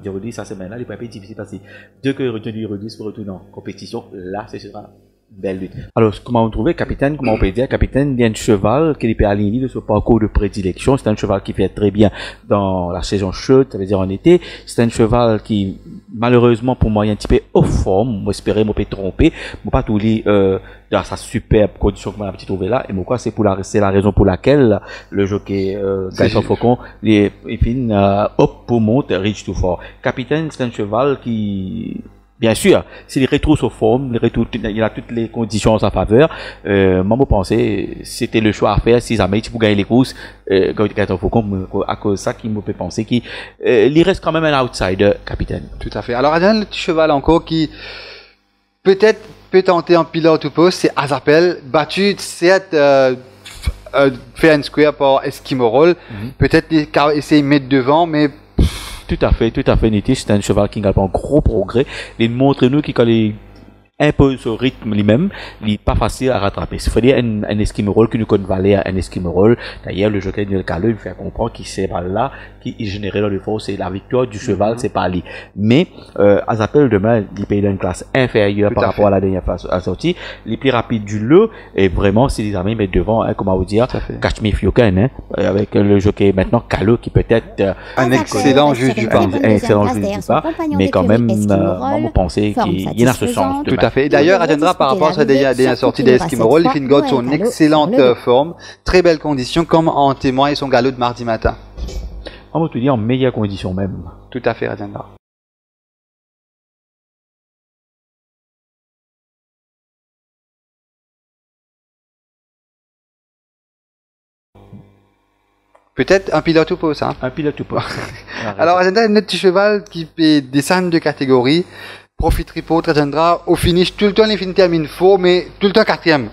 Rodis, sa semaine là, il peut être difficile parce que dès que Johnny Rodis se retourne en compétition, là, ce sera belle lutte. Alors, comment on trouvait Capitaine, comment on peut dire, Capitaine, il y a un cheval qui est aligné de ce parcours de prédilection. C'est un cheval qui fait très bien dans la saison chaude, ça veut dire en été. C'est un cheval qui, malheureusement, pour moi, est un petit peu off forme. Moi, j'espérais, moi, peut tromper. Moi, pas tout les, dans sa superbe condition que m'a petit trouvé là. Et moi, quoi, c'est la raison pour laquelle le jockey, Gaëtan Faucon, il finit, pour monter, Reach to Four. Capitaine, c'est un cheval qui, bien sûr, s'il retrouve sa forme, il a toutes les conditions en sa faveur. Moi, je pensais, c'était le choix à faire si jamais tu peux gagner les courses, Gaëtan Faucon, à cause de ça, qui me fait penser qu'il reste quand même un outsider, Capitaine. Tout à fait. Alors, il y a un petit cheval encore qui, peut-être, peut tenter en pilote ou poste, c'est Azapel, battu, certes, fair and square par Eskimo. Peut-être essayer de mettre devant, mais tout à fait, Nitish, c'est un cheval qui a un gros progrès. Il montre nous qu'il impose ce rythme lui-même, il n'est pas facile à rattraper. Il faut dire un Eskimo qui nous connaît valer un Eskimo. D'ailleurs, le jockey de Caleux, il fait comprendre qu'il c'est là, qui générait dans le fond, c'est la victoire du cheval, c'est pas lui. Mais, Azapel demain, il paye dans une classe inférieure par rapport à la dernière fois sortie. Il est plus rapide du lot, et vraiment, si les amis mettent devant, hein, comment vous dire, Catch Me If You Can, hein, avec le jockey maintenant Caleux qui peut être un excellent juge du pas. Un excellent juge du pas, mais quand même, moi, pensais qu'il y a ce sens. Tout à fait. D'ailleurs, Rajendra, par rapport à sa dernière sortie des Eskimo, il fait une gode sur une excellente forme, très belle condition, comme en témoigne son galop de mardi matin. On va te dire en meilleure condition même. Tout à fait, Rajendra. Peut-être un pilote ou pas, ça. Un pilote ou pas. Alors, Rajendra, un petit cheval qui descend de catégorie. Profit Report, Rajendra, au finish, tout le temps, il termine faux, mais tout le temps 4e.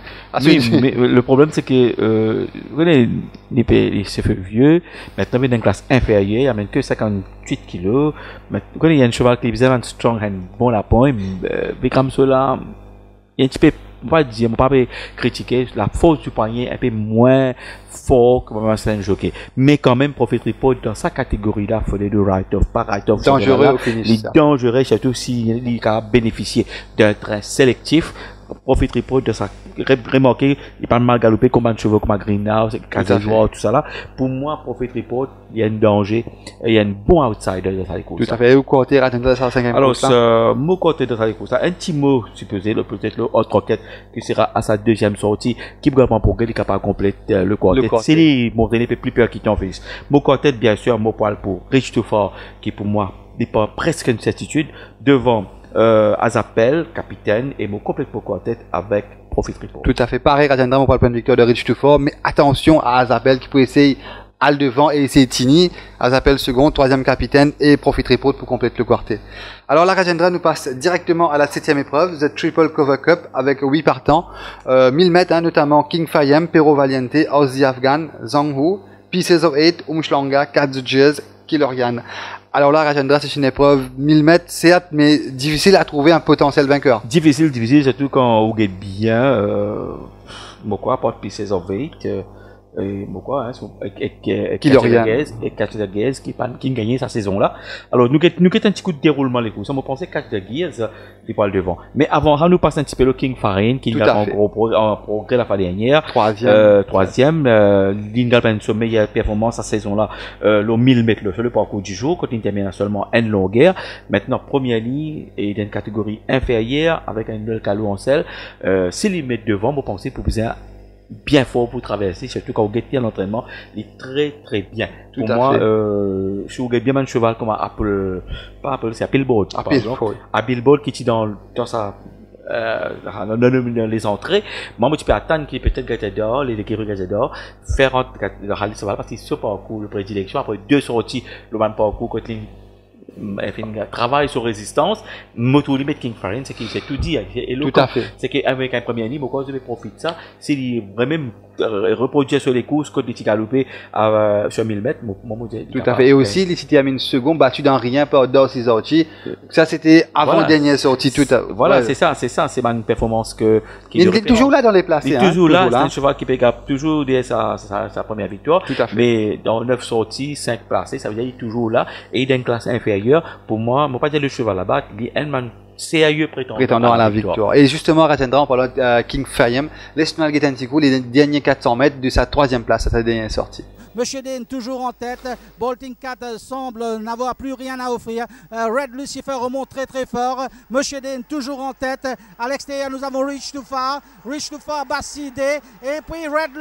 Oui, mais le problème, c'est que, vous voyez, il s'est fait vieux, maintenant, il est dans une classe inférieure, il amène que 58 kilos, vous voyez, il y a un cheval qui est bien strong, un bon lapin, mais comme cela, il y a un petit peu, on va dire, on va pas critiquer, la force du poignet est un peu moins fort que c'est un jockey. Mais quand même, Profit Report, dans sa catégorie-là, il faut les deux write-off, pas write-off. Dangereux au finish. Les dangereux, surtout s'il a bénéficié d'un train sélectif. Profit Report de ça, remarquer, il pas mal galopé comme un chevaux, comme un Greenhouse, tout ça là. Pour moi, Profit Report, il y a un danger, il y a un bon outsider de sa course. Tout à fait. Où côté Ratenda de sa 5e course? Alors, mon côté de sa course, un petit mot supposé, peut-être l'autre roquette qui sera à sa deuxième sortie, qui pourra prendre pour qu'il est capable de compléter le quartet. C'est les montrer plus peur qui t'en fait. Mon quartet, bien sûr, mon poil pour Rich Too Far, qui pour moi n'est pas presque une certitude, devant Azapel, capitaine, et mon complètement quartet avec Profit Report. Tout à fait pareil, Ratenda, mon poil point de victoire de Rich Too Far, mais attention à Azapel qui peut essayer à le devant et essayer Tini, Azapel second, troisième capitaine et Profit Report pour compléter le quartet. Alors la Rajendra nous passe directement à la 7e épreuve, The Triple Cover Cup avec 8 partants, 1000 mètres, notamment King Fayem, Pero Valiente, Aussie Afghan, Zhang Hu, Pieces of 8, Umshlanga, Cat the Jazz, Killorian. Alors là, Rajendra, c'est une épreuve 1000 mètres, certes, mais difficile à trouver un potentiel vainqueur. Difficile, surtout quand on gagne bien, pourquoi, pas de Pieces of 8, et pourquoi, et Catch the Gears qui gagnait sa saison là. Alors, nous avons un petit coup de déroulement les courses. On pensait Catch the Gears, qui parle devant. Mais avant, nous passons un petit peu le King Farine, qui a en progrès la fois dernière. Troisième, l'Ingal a une meilleure performance sa saison là, le 1000 mètres, le parcours du jour, quand il termine seulement une longueur. Maintenant, première ligne, et d'une catégorie inférieure, avec un nouvel calot en selle. Si les mettre devant, vous pensez pour vous bien fort pour traverser, surtout quand vous gagnez l'entraînement, il est très très bien. Pour moi, si vous gagnez bien un cheval comme c'est Billboard, par exemple. Billboard qui est dans sa les entrées, moi tu peux attendre qu'il peut-être gagner dehors, les écuries gagner dehors, faire le rallye cheval parce qu'il ce parcours de prédilection après 2 sorties, le même parcours côté travail sur résistance, moto limite King Farine, c'est qu'il s'est tout dit. Et tout à fait. C'est qu'avec un premier livre, pourquoi je vais profiter de ça, c'est vraiment reproduire sur les courses, côté petit galopé sur 1000 mètres, tout à fait. Et aussi, les cités une seconde battu dans rien par Dorsey sorties. Ça, c'était avant la dernière sortie. Voilà, c'est ça, c'est une performance il est toujours là dans les places. Il est toujours là, c'est un cheval qui peut toujours dire sa première victoire. Tout à fait. Mais dans 9 sorties, 5 placés, ça veut dire qu'il est toujours là et il est une classe inférieure. Pour moi, je ne pas dire le cheval là-bas, il est un sérieux prétendant à la victoire. Et justement, Ratendra, en parlant de King Fayem, laisse-nous aller un petit coup les derniers 400 mètres de sa 3e place à sa dernière sortie. Monsieur Dean toujours en tête. Bolting 4 semble n'avoir plus rien à offrir. Red Lucifer remonte très très fort. Monsieur Dean toujours en tête. À l'extérieur, nous avons Rich Too Far. Rich Too Far, Bassidé. Et puis Red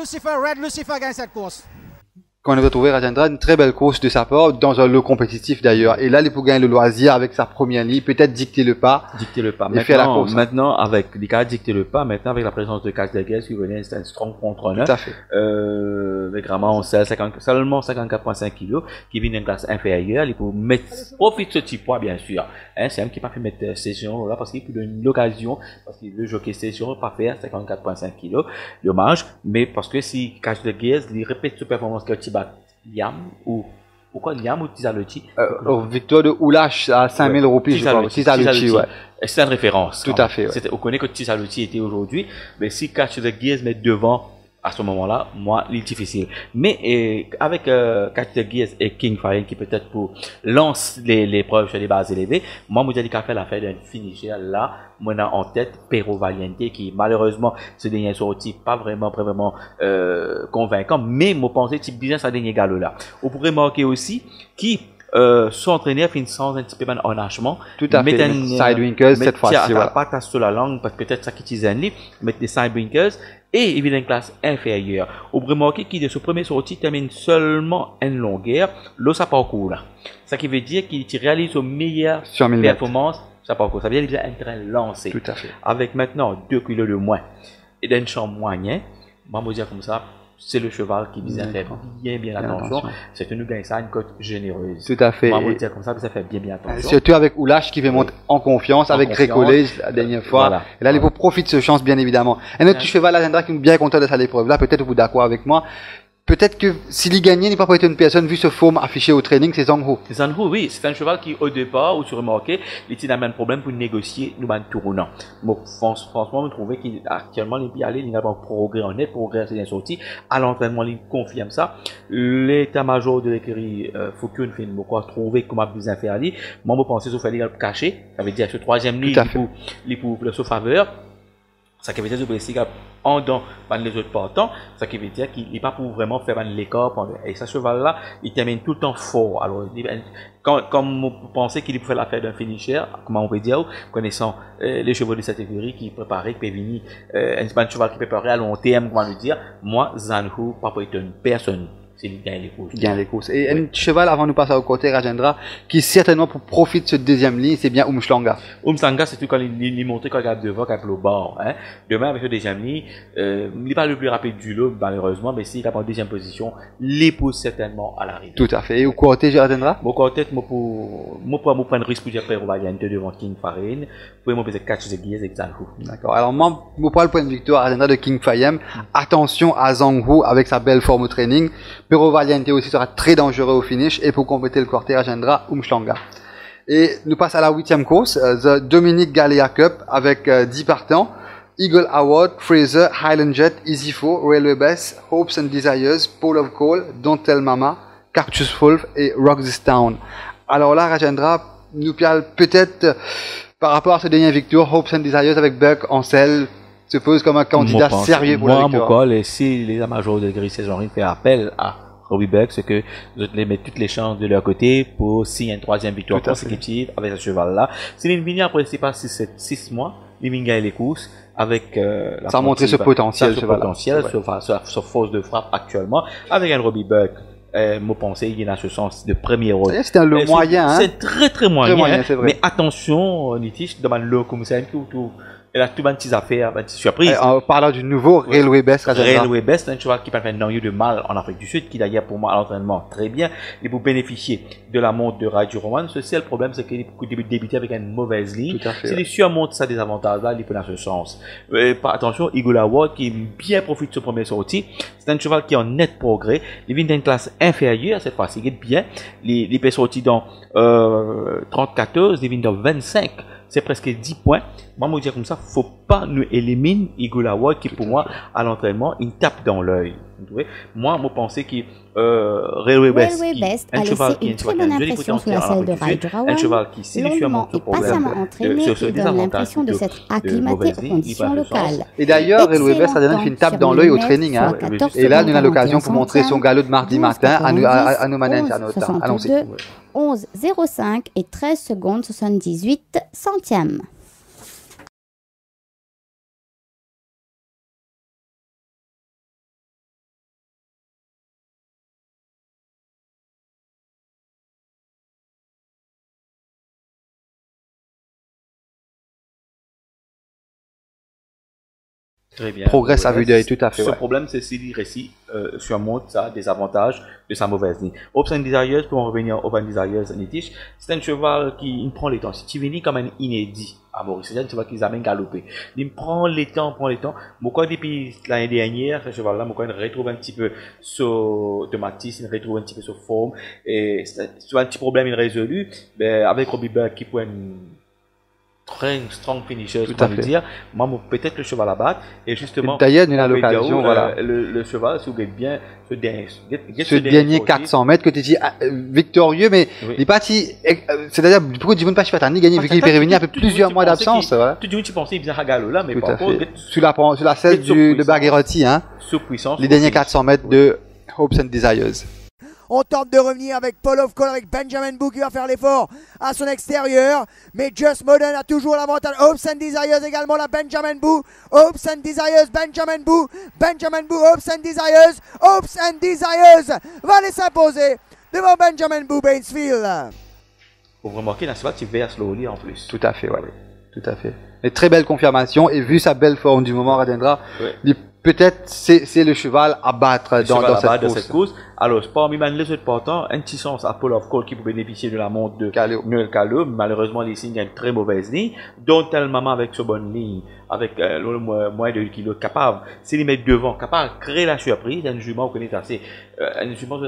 Lucifer gagne cette course. Qu'on a retrouvé Rajendra, une très belle course de sa part, dans un lot compétitif d'ailleurs. Et là, il peut gagner le loisir avec sa première ligne, peut-être dicter le pas. Maintenant, avec les cas dicter le pas, maintenant avec la présence de Catch the Gears qui venait, c'est un strong contre-runner. Tout à fait. Avec vraiment, on sait seulement 54,5 kg, qui vient d'une classe inférieure, il peut mettre, profite de ce petit poids, bien sûr. C'est un qui n'a pas fait mettre session là, parce qu'il peut donner l'occasion, parce qu'il veut jockey session, pas faire 54,5 kg. Dommage, mais parce que si Catch the Gears, il répète sa performance que Liam ou pourquoi Liam ou Tisaluchi victoire de Oulash à 5000 roupies, je crois. Tisaluchi, ouais. C'est une référence. Tout à fait. Ouais. On connaît que Tisaluchi était aujourd'hui, mais si Catch the Gears met devant à ce moment-là, moi, il est difficile. Mais avec Catch the Gears et King Fire qui peut-être pour lancer l'épreuve sur les bases élevées, moi, je dis qu'il a fait l'affaire d'un finisher là, moi, en tête, Pero Valiente, qui malheureusement, ce dernier sorti pas vraiment convaincant, mais moi, pensais que business à dernier galop là. On pourrait marquer aussi qui son entraîneur finit sans un petit peu en hachement. Tout à fait. Sidewinkers, cette fois-ci. Pas sur la langue, parce que peut-être ça qui t'y livre, mettre des sidewinkers, et il vient d'une classe inférieure. On pourrait marquer qu'il, de ce premier sortie, termine seulement une longueur, là, ça parcours là. Ça qui veut dire qu'il réalise au meilleur performance, ça parcours. Ça veut dire qu'il a un train lancé. Tout à fait. Avec maintenant 2 kilos de moins, et d'un champ moyen, on va dire comme ça, c'est le cheval qui vise à faire bien attention. C'est que nous gagnons ça une cote généreuse. Tout à fait. On va dire comme ça, ça fait bien attention. Surtout avec Oulash qui veut monter en confiance, avec Grécolé la dernière fois. Voilà. Et là, il faut profiter de ce chance, bien évidemment. Un autre cheval, Rajendra, qui est bien content de cette épreuve. Là, peut-être vous d'accord avec moi. Peut-être que s'il y gagnait, il n'est pas pour être une personne, vu ce forme affiché au training, c'est Zhang Hu. Zhang Hu, oui, c'est un cheval qui, au départ, où tu remarquais, il n'a même problème pour négocier nous ban tournant. Bon, franchement, je trouvais qu'actuellement, il peut aller, il n'a pas progrès en net, progrès c'est bien sorti. À l'entraînement, il confirme ça. L'état-major de l'écurie, Foucault, fait une trouver comment bien faire aller. Moi, je pensais, sauf aller caché. Ça veut dire, ce troisième ligne, il pour le sauf faveur. Ça qui veut dire que blessé en dans les autres partants, ça qui veut dire qu'il n'est pas pour vraiment faire l'écart. Et ce cheval-là, il termine tout le temps fort. Alors, comme vous pensez qu'il pouvait la faire d'un finisher, comment on peut dire, connaissant les chevaux de cette écurie qui préparaient, qui venir un cheval qui préparait à long terme, comment le dire, moi, Zanhu, pas pour être une personne. Il gagne les courses. Gagne les courses. Et un cheval, avant de nous passer au côté, Rajendra, qui certainement pour profiter de cette deuxième ligne, c'est bien Umhlanga. Umhlanga, c'est tout quand il montre quand il a devant, quand il est au bord. Hein. Demain, avec cette deuxième ligne, il n'est pas le plus rapide du lot, malheureusement, mais s'il est en deuxième position, il pousse certainement à l'arrivée. Tout à fait. Et au côté, Rajendra? Au côté, moi, pour prendre risque pour dire que Valiente devant King Farine, pour moi, peut-être catch the gears et Zanhu. D'accord. Alors, moi, pour le point de victoire, Rajendra de King Fayem, attention à Zhanghu avec sa belle forme au training. Pero Valiente aussi sera très dangereux au finish et pour compléter le cortège, Rajendra Umhlanga. Et nous passons à la 8e course, The Dominic Galea Cup avec 10 partants. Eagle Award, Fraser, Highland Jet, Easyfo, Railway Best, Hopes and Desires, Pole of Call, Don't Tell Mama, Cactus Wolf et Rock This Town. Alors là, Rajendra nous parle peut-être par rapport à ce dernier victoire, Hopes and Desires avec Buck Ansel se pose comme un candidat sérieux pour la victoire. Moi, et si les amateurs de Gris Saison fait appel à Robbie Buck, c'est que vous allez mettre toutes les chances de leur côté pour signer une troisième victoire consécutive avec ce cheval-là. Si Livigny après c'est pas 6 mois, Livigny gagne les courses avec la ça a montré ce potentiel, sa force de frappe actuellement avec un Robbie Buck. Moi, pensais qu'il y a ce sens de premier rôle. C'était le moyen, hein. C'est très moyen, c'est vrai. Mais attention, Nitish, demande le comme ça, tout. Elle a tout petites affaires, une petite surprise. En parlant du nouveau Railway Best, Railway Best, un cheval qui peut faire de mal en Afrique du Sud, qui d'ailleurs pour moi à l'entraînement très bien, et pour bénéficier de la montre de Radio Roman. Ce seul problème, c'est qu'il est débuté avec une mauvaise ligne. Si il surmonte ça des avantages-là, il peut dans ce sens. Attention, Eagle Award qui bien profite de ce premier sortie. C'est un cheval qui est en net progrès. Il vient d'une classe inférieure cette fois-ci, il est bien. Il peut sortir dans 34, il vient dans 25. C'est presque 10 points. Moi, je me dis comme ça, faut pas nous éliminer Eagle Award qui, pour moi, à l'entraînement, il tape dans l'œil. Moi, je pensais que Railway Best, un cheval qui a une très bonne impression sous la selle de Ryder Rowan, longuement et patiemment entraîné, il donne l'impression de s'être acclimaté aux conditions locales. Et d'ailleurs, Railway Best a donné une tape dans l'œil au training. Hein. Et là, nous avons l'occasion pour montrer son galop de mardi matin à nos manettes. Allons-y. 11,05 et 13 secondes 78 centièmes. Très bien. Progresse à vue d'œil, tout à fait. Ce problème, c'est s'il récit surmonte ça, des avantages de sa mauvaise ligne. Hopes and Desires, pour en revenir au Hopes and Desires, Nitish, c'est un cheval qui prend les temps. Si tu viens comme un inédit à Maurice, c'est un cheval qui amène galopé. Il prend les temps. Pourquoi depuis l'année dernière, ce cheval-là, pourquoi il retrouve un petit peu son automatisme, il retrouve un petit peu sa forme, et c'est un petit problème il résolu, ben, avec Robbie Buck qui pourrait très strong finisher, je peux dire. Moi, peut-être le cheval à battre. Et justement, d'ailleurs, nous avons l'occasion, voilà. Le cheval, si vous gagnez bien, ce dernier 400 mètres que tu dis victorieux, mais il est parti, c'est-à-dire, pourquoi tu ne veux pas faire ni gagner, vu qu'il est revenu après plusieurs mois d'absence, voilà. Tu pensais qu'il faisait un galop là, mais par contre, sur la selle de Bagherotti, hein. Les derniers 400 mètres de Hopes and Desires. On tente de revenir avec Pole of Call, avec Benjamin Boo qui va faire l'effort à son extérieur. Mais Just Modern a toujours l'avantage. Hopes and Desires également, la Benjamin Boo. Hopes and Desires, Benjamin Boo. Benjamin Boo, Hopes and Desires. Hopes and Desires va aller s'imposer devant Benjamin Boo Bainsfield. Vous remarquez, la cheval, tu verses slowly en plus. Tout à fait, ouais. Tout à fait. Et très belle confirmation. Et vu sa belle forme du moment, Radendra, peut-être c'est le cheval à battre dans cette course. Alors, parmi les autres partants, un petit sens à Pole of Call qui peut bénéficier de la montre de Noël Calou. Malheureusement, les signes ont une très mauvaise ligne. Dont tellement avec ce bonne ligne, avec le moins de 2 kg capable, s'il les met devant, capable de créer la surprise. Un jument vous connaissez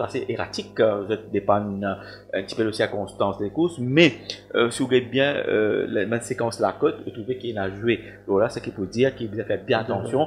assez erratique, vous dépend un petit peu de circonstances des courses, mais si vous regardez bien la séquence la côte, vous trouvez qu'il a joué. Alors là, ce qu'il faut dire, qu'il a fait bien attention,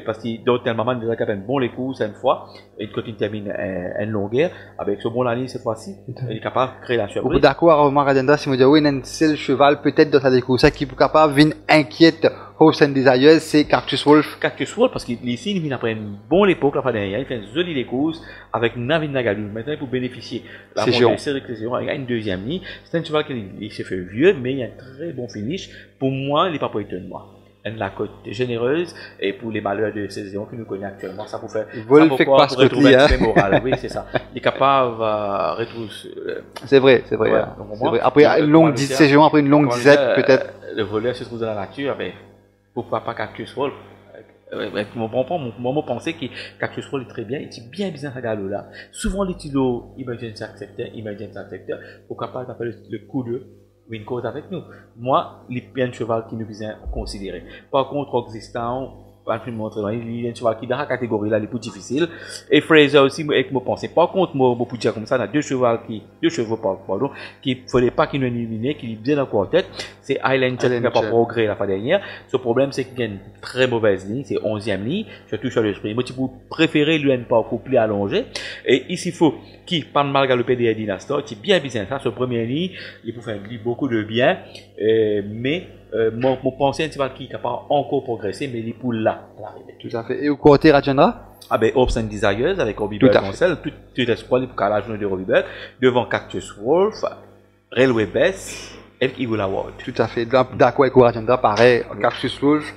parce que qui donc tellement déjà qu'il bon les courses une fois et quand il termine une longueur avec ce bon année cette fois-ci il est capable de créer la surprise. D'accord, Omar Adenda, si vous dites oui, un seul cheval peut-être dans sa course qui est capable de venir inquiète Hopes and Desires, c'est Cactus Wolf. Cactus Wolf parce qu'il ici il vient après une bonne époque la fois dernière, il fait une jolie les courses avec Navin Nagadou. Maintenant pour bénéficier la série il a une deuxième ligne. C'est un cheval qui s'est fait vieux mais il a un très bon finish. Pour moi, il n'est pas pour étonner moi. La côte généreuse et pour les malheurs de saison que nous connaissons actuellement, ça vous fait retrouver un moral. Oui, c'est ça. Il est capable de retrouver. C'est vrai. Après une longue saison, après une longue disette, peut-être. Le voleur se trouve dans la nature, mais pourquoi pas Cactus Wolf? Moi, pensais que Cactus Wolf est très bien, il est bien à galop là. Souvent, les tilos, emergency accepteur, pourquoi pas taper le coup de une cause avec nous. Moi, il y a un cheval qui nous vient considérer. Par contre, existant, il y a un cheval qui est dans la catégorie là, les plus difficiles. Et Fraser aussi, avec mon pensée. Par contre, moi, pour dire comme ça, il y a deux chevaux qui ne fallait pas qu'ils nous éliminent, qui est bien dans la quartet. C'est Island Jet qui n'a pas progrès la fois dernière. Ce problème, c'est qu'il y a une très mauvaise ligne, c'est 11e ligne, surtout sur le sprint. Moi, tu peux préférer lui un pas couplé allongé. Et ici, il faut qui, pas mal galoper des Dynastor, qui est bien ça, ce premier ligne, il peut faire beaucoup de bien, mais, mon pensée, c'est qui est capable encore progresser, mais il est pour là, à l'arrivée. Tout à fait. Et au côté Rajendra? Ah ben, Hopes and Desires, avec Robbie Burke en selle, tout espoir pour la journée de Robbie Burke, devant Cactus Wolf, Railway Best, et Eagle Award. Tout à fait. D'accord avec Rajendra, pareil, Cactus Wolf,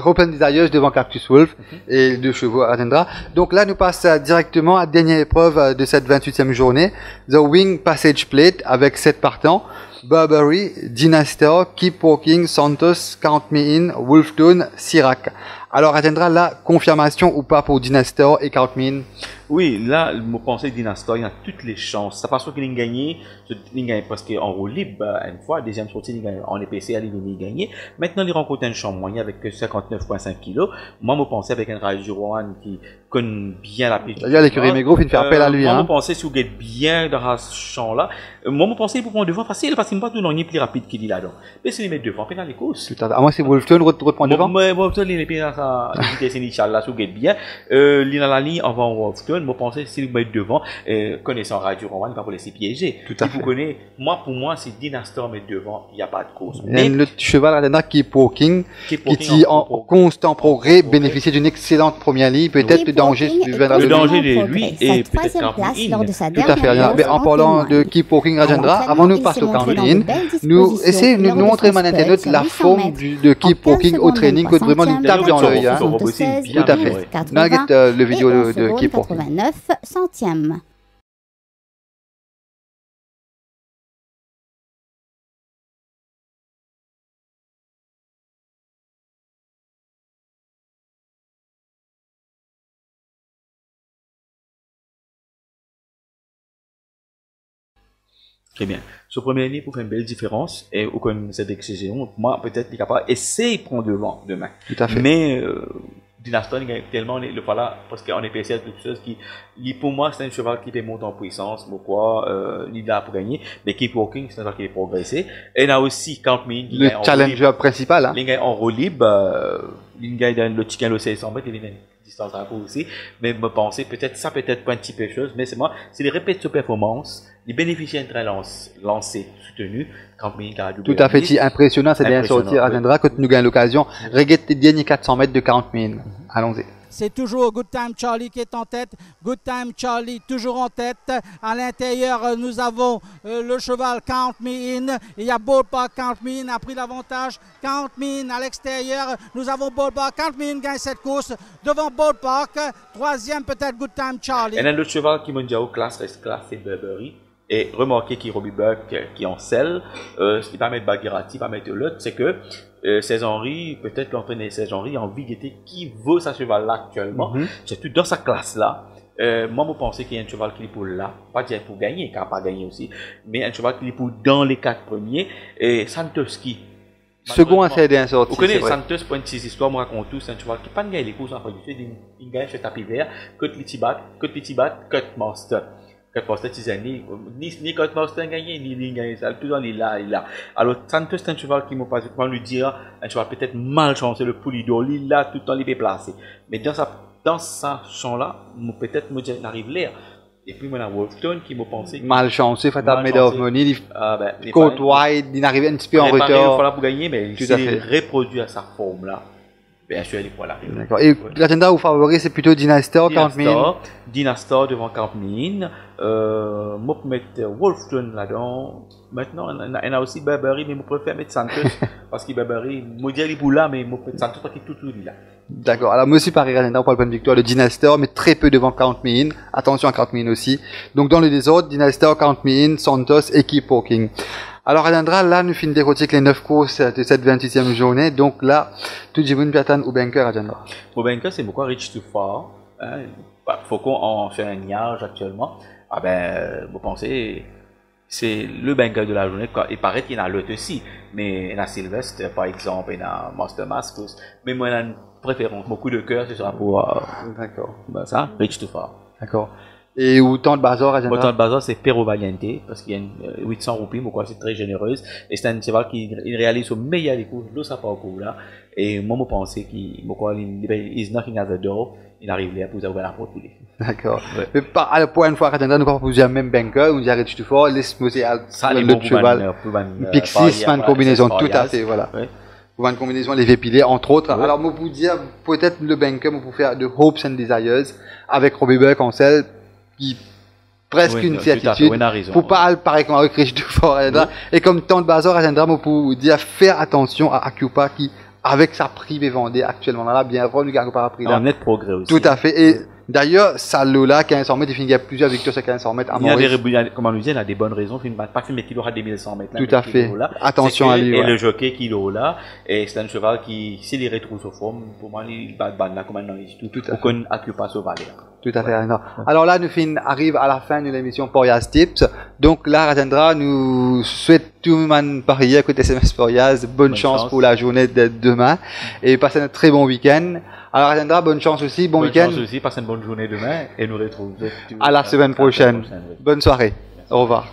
Hopes and Desires devant Cactus Wolf, et deux chevaux Rajendra. Donc là, nous passons directement à la dernière épreuve de cette 28e journée, The Wing Passage Plate, avec 7 partants. Burberry, Dynastor, Keep Walking, Santos, Count Me In, Wolfstone, Sirac. Alors, attendra la confirmation ou pas pour Dynastor et Count Me In? Oui, là, je pensais que Dynastor, il a toutes les chances. Ça passe qu'il a gagné, parce qu'en roue libre, une fois, deuxième sortie, en EPC, il a gagné. Maintenant, il rencontre un champ moyen avec 59,5 kg. Moi, je pensais avec un Raju Rohan qui connaît bien la piste. D'ailleurs, l'écurie Mégro, il fait appel à lui. Moi, je pensais si vous êtes bien dans ce champ-là. Moi, je pensais pour prendre devant facile, parce qu'il n'est pas tout plus rapide qu'il dit là-dedans. Mais si il met devant, il dans les courses. Tout à fait. Moi, c'est Wolfstone, reprend devant. Moi, Wolfstone, il est bien dans sa vitesse initiale, là, si vous êtes bien. Il a la ligne avant Wolfstone. Moi, je pensais s'il met devant, connaissant Radio Roman, il ne va pas laisser piéger. Tout à fait. Vous connaissez, pour moi, c'est Dynastor met devant, il n'y a pas de course. Mais le cheval Radena qui est Walking, qui est en constant progrès, bénéficie d'une excellente première ligne, peut-être le danger le danger de lui et peut-être place lors de sa tout à fait. Mais en parlant de Keep Walking Rajendra, avant nous passer au Caroline, nous essayons de nous montrer mon internaute la forme de Keep Walking au training, que vraiment lui tape dans l'œil. Tout à fait. Nous regardons le vidéo de Keep Walking. 89 centièmes. Très bien. Ce premier année pour faire une belle différence et au comme cette décision, moi peut-être il est capable essayer de prendre devant demain. Tout à fait. Mais Dynastor il gagne tellement le voilà parce qu'en EPC quelque chose qui pour moi c'est un cheval qui peut monter en puissance, pourquoi il est là pour gagner, mais Keep Walking c'est un cheval qui est progressé. Et là aussi Count Me In, le challenger principal hein. Il gagne en roue libre, il gagne dans le chicken le 600 mètres, il gagne distance à aussi, mais me penser peut-être ça peut-être pas un petit peu chose, mais c'est moi, c'est les répètes de performance, les bénéficiaires très lancés, soutenus, quand tout à fait, c'est impressionnant, c'est bien sorti à Zendra, quand nous gagnons l'occasion, regarde les derniers 400 mètres de 40 000, allons-y. C'est toujours Good Time Charlie qui est en tête. Good Time Charlie toujours en tête. À l'intérieur, nous avons le cheval Count Me In. Il y a Ballpark. Count Me In a pris l'avantage. Count Me In à l'extérieur. Nous avons Ballpark. Count Me In gagne cette course devant Ballpark. Troisième peut-être Good Time Charlie. Et là, le cheval qui monte au classe, reste classe, c'est Burberry. Et remarquez qu'il y a Robbie Burke qui en selle. Ce qui va mettre Bagheerati, va mettre l'autre, c'est que Cez-Henri, peut-être l'entraîneur Cez-Henri a envie de qui veut sa cheval-là actuellement, surtout dans sa classe-là. Moi, je pense qu'il y a un cheval qui est pour là, pas dire pour gagner, car pas gagner aussi, mais un cheval qui est pour dans les 4 premiers. Et Santoski. Second à faire un sorti. Vous connaissez Santos, pour une petite histoire, moi raconte tout, c'est un cheval qui n'a pas gagné les courses en fait, il gagne chez tapis vert, côte Litibat, côte Master. Quand Mustang Tisani, ni quand Mustang gagné, ni gagné ça, tout dans il a. Alors, Santos, c'est un cheval qui m'a pas lui dire, un cheval peut-être mal chanceux, le Pulido, il a tout le temps, il est placé. Mais dans sa champ-là, peut-être, moi, j'arrive l'air. Et puis, moi, Wolfton qui m'a pensé. Malchanceux, Fatal Made of Money, Côte Wide, il arrive un petit peu en retard. Pour gagner, mais il s'est reproduit à sa forme-là. Bien sûr, il faut l'arriver. D'accord. Et l'agenda au favori, c'est plutôt Dynastor, 40 000. Dynastor devant 40 000. Moi, je mettre Wolfton là-dedans. Maintenant, on a aussi Burberry, mais je préfère mettre Santos. Parce que Burberry, je dirais pour là, mais je mettre Santos parce qu'il est tout là. D'accord. Alors, moi aussi, pareil, agenda, on parle pas de victoire de Dynastor, mais très peu devant 40 000. Attention à 40 000 aussi. Donc, dans les désordres, Dynastor, 40 000, Santos et Keep Walking. Alors, Alendra, là, nous finissons décortiquer les 9 courses de cette 28e journée. Donc, là, tout le monde piatan au banker, Alendra. Au banker, c'est beaucoup Rich Too Far. Faucon en fait un niage actuellement. Ah ben, vous pensez, c'est le banker de la journée. Il paraît qu'il y en a l'autre aussi. Mais il y en a Sylvestre, par exemple, il y en a Master Mascus. Mais moi, il y a une préférence. Mon coup de cœur, ce sera pour, d'accord. Ben, ça, Rich Too Far. D'accord. Et autant de bazar, Agenda? Autant de bazar, c'est Perro Valiente, parce qu'il y a une 800 roupies, mais quoi, c'est très généreuse. Et c'est un cheval qui réalise au meilleur des coups de sa parcours là. Et moi, je pensais qu'il, is knocking at the door, il arrive là pour ouvrir la porte pour lui. D'accord. Ouais. Mais à la point, une fois, Agenda, nous proposons même banker, on dirait tout fort, laisse-moi le cheval. Pixis, une combinaison, tout à fait, voilà. Ouais. Pour une combinaison, les vépilés, entre autres. Ouais. Alors, moi, vous dire, peut-être le banker, vous pouvez faire de Hopes and Desires, avec Robbie Buck en selle, qui presque une certitude. Faut pas pareil comme avec Rich Dufour, et comme tant de bazar à Zendra, pour dire faire attention à Acupa qui, avec sa prime est vendée actuellement là, bien revenu par la prix là. Un net progrès aussi. Tout à fait. Et d'ailleurs, Salola, 1500 mètres, il y a plusieurs victoires sur 1500 mètres. Comme on nous dit, il a des bonnes raisons, pas qu'il met qu'il aura des 1100 mètres. Tout à fait. Attention à lui. Et le jockey qu'il a là, et c'est un cheval qui, s'il est retrouve sa forme, pour moi, il bat là, comme un tout à fait. Aucun Acupa sauvager. Tout à fait. Alors là, nous arrive à la fin de l'émission Porias Tips. Donc là, Ratendra, nous souhaite tout le monde parier à côté SMS Porias. Bonne chance pour la journée de demain. Et passez un très bon week-end. Alors Ratendra, bonne chance aussi. Bon week-end. Bonne chance aussi. Passez une bonne journée demain. Et nous retrouvons à la semaine prochaine. Bonne soirée. Au revoir.